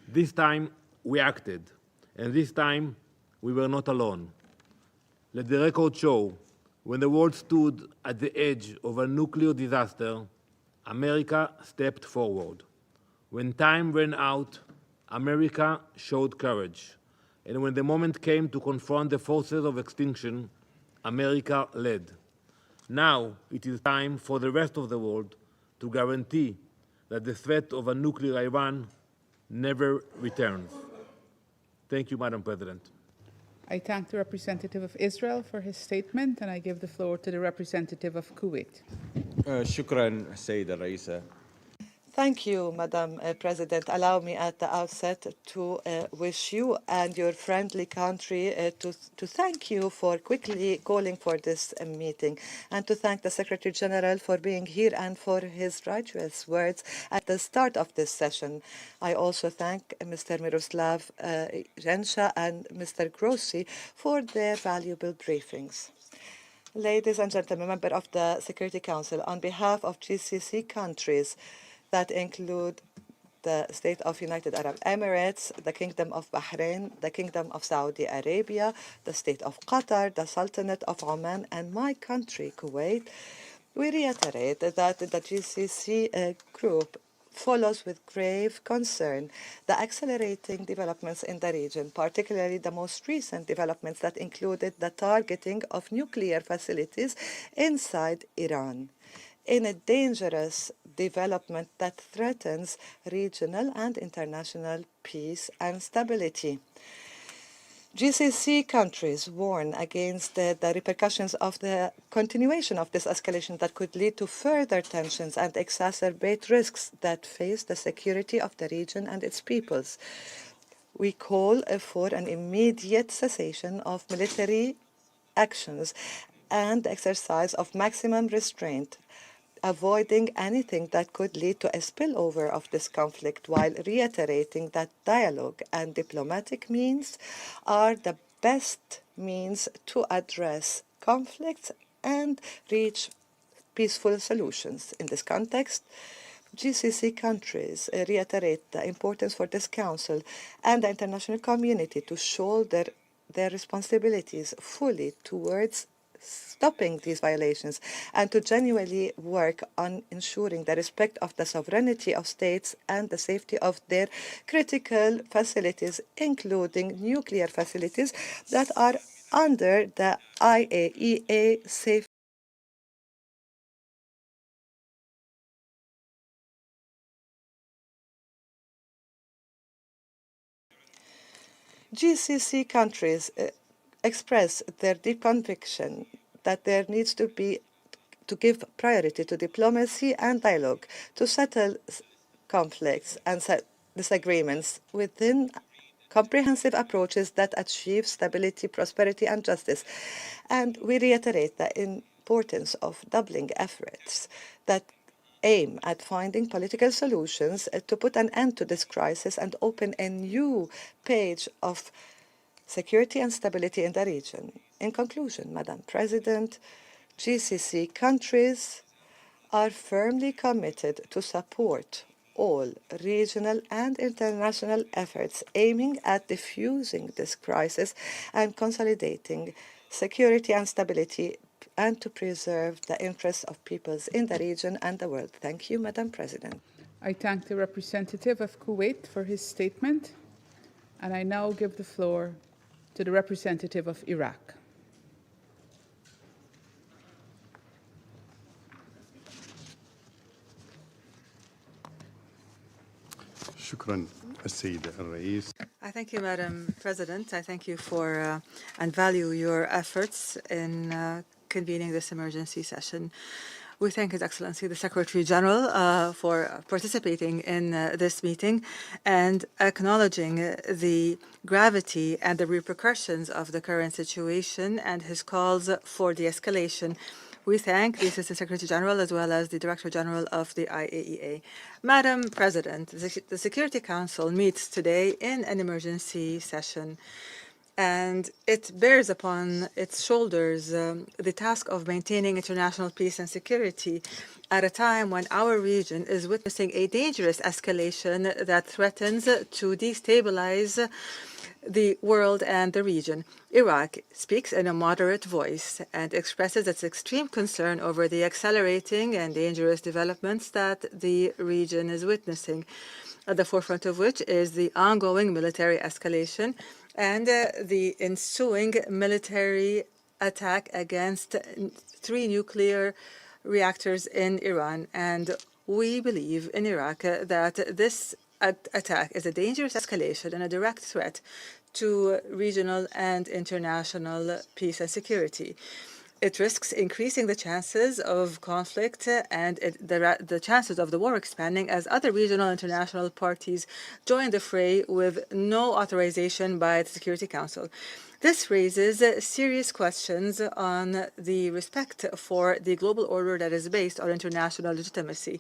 This time, we acted. And this time, we were not alone. Let the record show, when the world stood at the edge of a nuclear disaster, America stepped forward. When time ran out, America showed courage. And when the moment came to confront the forces of extinction, America led. Now it is time for the rest of the world to guarantee that the threat of a nuclear Iran never returns. Thank you, Madam President. I thank the representative of Israel for his statement, and I give the floor to the representative of Kuwait. شكرا سيدة الرئيسة. Thank you, Madam President. Allow me at the outset to wish you and your friendly country to thank you for quickly calling for this meeting, and to thank the Secretary General for being here and for his righteous words at the start of this session. I also thank Mr. Miroslav Jenscha and Mr. Grossi for their valuable briefings. Ladies and gentlemen, members of the Security Council, on behalf of GCC countries, that include the State of United Arab Emirates, the Kingdom of Bahrain, the Kingdom of Saudi Arabia, the State of Qatar, the Sultanate of Oman, and my country, Kuwait, we reiterate that the GCC group follows with grave concern the accelerating developments in the region, particularly the most recent developments that included the targeting of nuclear facilities inside Iran, in a dangerous development that threatens regional and international peace and stability. GCC countries warn against the repercussions of the continuation of this escalation that could lead to further tensions and exacerbate risks that face the security of the region and its peoples. We call for an immediate cessation of military actions and exercise of maximum restraint, avoiding anything that could lead to a spillover of this conflict, while reiterating that dialogue and diplomatic means are the best means to address conflicts and reach peaceful solutions. In this context, GCC countries reiterate the importance for this Council and the international community to shoulder their responsibilities fully towards stopping these violations, and to genuinely work on ensuring the respect of the sovereignty of states and the safety of their critical facilities, including nuclear facilities that are under the IAEA safety GCC countries express their deep conviction that there needs to give priority to diplomacy and dialogue to settle conflicts and disagreements within comprehensive approaches that achieve stability, prosperity, and justice. And we reiterate the importance of doubling efforts that aim at finding political solutions to put an end to this crisis and open a new page of security and stability in the region. In conclusion, Madam President, GCC countries are firmly committed to support all regional and international efforts aiming at diffusing this crisis and consolidating security and stability and to preserve the interests of peoples in the region and the world. Thank you, Madam President. I thank the representative of Kuwait for his statement, and I now give the floor to the representative of Iraq. I thank you, Madam President. I thank you for and value your efforts in convening this emergency session. We thank His Excellency the Secretary General for participating in this meeting and acknowledging the gravity and the repercussions of the current situation and his calls for de-escalation. We thank the Assistant Secretary General as well as the Director General of the IAEA. Madam President, the Security Council meets today in an emergency session, and it bears upon its shoulders the task of maintaining international peace and security at a time when our region is witnessing a dangerous escalation that threatens to destabilize the world and the region. Iraq speaks in a moderate voice and expresses its extreme concern over the accelerating and dangerous developments that the region is witnessing, at the forefront of which is the ongoing military escalation and the ensuing military attack against 3 nuclear reactors in Iran. And we believe in Iraq that this attack is a dangerous escalation and a direct threat to regional and international peace and security. It risks increasing the chances of conflict and the chances of the war expanding as other regional and international parties join the fray with no authorization by the Security Council. This raises serious questions on the respect for the global order that is based on international legitimacy.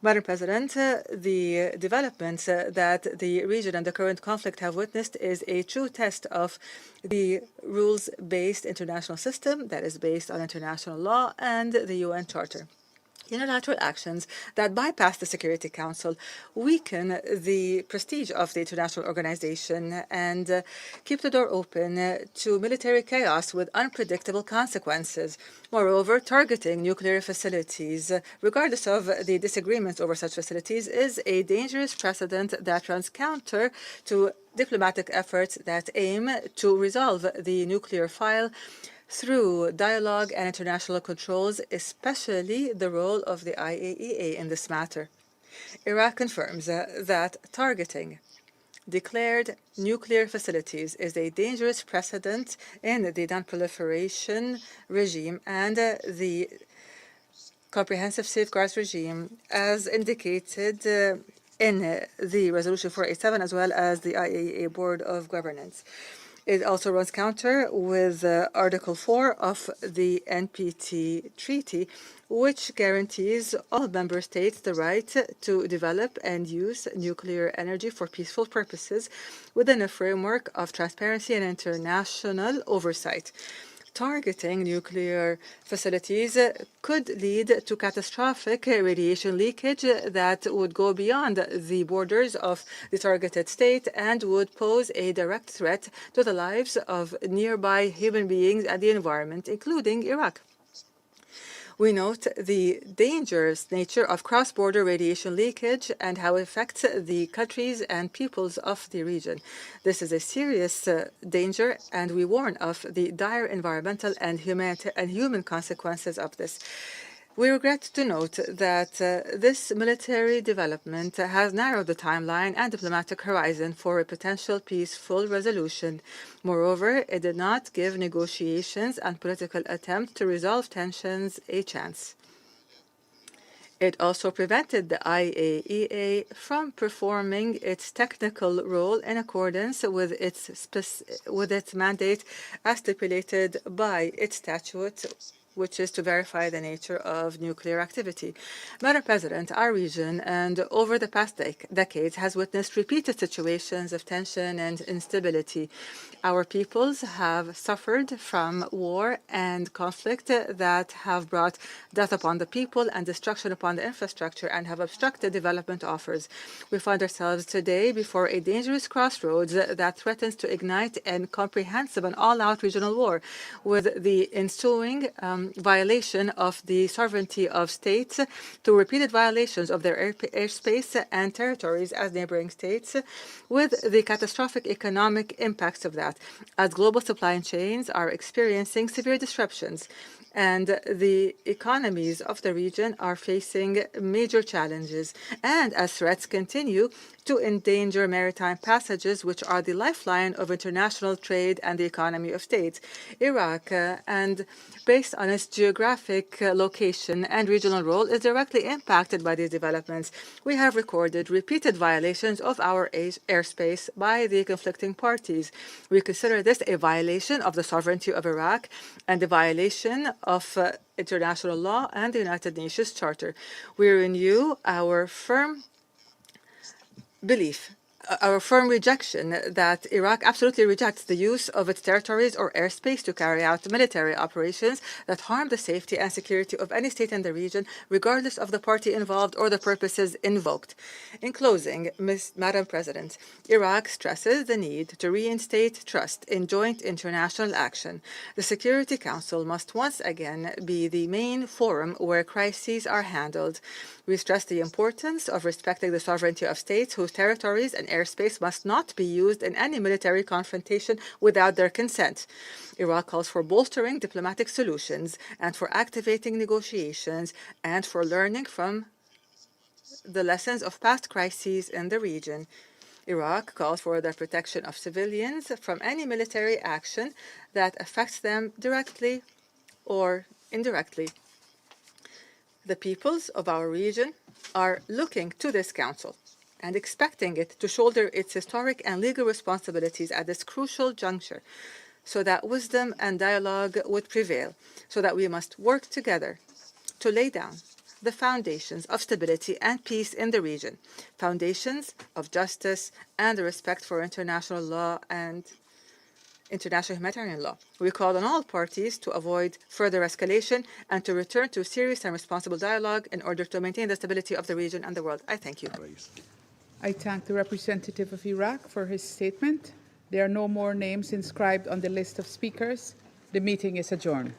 Madam President, the developments that the region and the current conflict have witnessed is a true test of the rules-based international system that is based on international law and the UN Charter. Unilateral actions that bypass the Security Council weaken the prestige of the international organization and keep the door open to military chaos with unpredictable consequences. Moreover, targeting nuclear facilities, regardless of the disagreements over such facilities, is a dangerous precedent that runs counter to diplomatic efforts that aim to resolve the nuclear file through dialogue and international controls, especially the role of the IAEA in this matter. Iraq confirms that targeting declared nuclear facilities is a dangerous precedent in the non-proliferation regime and the comprehensive safeguards regime, as indicated in the Resolution 487 as well as the IAEA Board of Governance. It also runs counter with Article 4 of the NPT Treaty, which guarantees all member states the right to develop and use nuclear energy for peaceful purposes within a framework of transparency and international oversight. Targeting nuclear facilities could lead to catastrophic radiation leakage that would go beyond the borders of the targeted state and would pose a direct threat to the lives of nearby human beings and the environment, including Iraq. We note the dangerous nature of cross-border radiation leakage and how it affects the countries and peoples of the region. This is a serious danger, and we warn of the dire environmental and human consequences of this. We regret to note that this military development has narrowed the timeline and diplomatic horizon for a potential peaceful resolution. Moreover, it did not give negotiations and political attempts to resolve tensions a chance. It also prevented the IAEA from performing its technical role in accordance with its mandate as stipulated by its statute, which is to verify the nature of nuclear activity. Madam President, our region and over the past decades has witnessed repeated situations of tension and instability. Our peoples have suffered from war and conflict that have brought death upon the people and destruction upon the infrastructure and have obstructed development offers. We find ourselves today before a dangerous crossroads that threatens to ignite a comprehensive and all-out regional war, with the ensuing violation of the sovereignty of states through repeated violations of their airspace and territories as neighboring states, with the catastrophic economic impacts of that, as global supply chains are experiencing severe disruptions and the economies of the region are facing major challenges, and as threats continue to endanger maritime passages, which are the lifeline of international trade and the economy of states. Iraq, and based on its geographic location and regional role, is directly impacted by these developments. We have recorded repeated violations of our airspace by the conflicting parties. We consider this a violation of the sovereignty of Iraq and a violation of international law and the United Nations Charter. We renew our firm belief, our firm rejection that Iraq absolutely rejects the use of its territories or airspace to carry out military operations that harm the safety and security of any state in the region, regardless of the party involved or the purposes invoked. In closing, Madam President, Iraq stresses the need to reinstate trust in joint international action. The Security Council must once again be the main forum where crises are handled. We stress the importance of respecting the sovereignty of states whose territories and airspace must not be used in any military confrontation without their consent. Iraq calls for bolstering diplomatic solutions and for activating negotiations and for learning from the lessons of past crises in the region. Iraq calls for the protection of civilians from any military action that affects them directly or indirectly. The peoples of our region are looking to this Council and expecting it to shoulder its historic and legal responsibilities at this crucial juncture, so that wisdom and dialogue would prevail, so that we must work together to lay down the foundations of stability and peace in the region, foundations of justice and the respect for international law and international humanitarian law. We call on all parties to avoid further escalation and to return to serious and responsible dialogue in order to maintain the stability of the region and the world. I thank you. I thank the representative of Iraq for his statement. There are no more names inscribed on the list of speakers. The meeting is adjourned.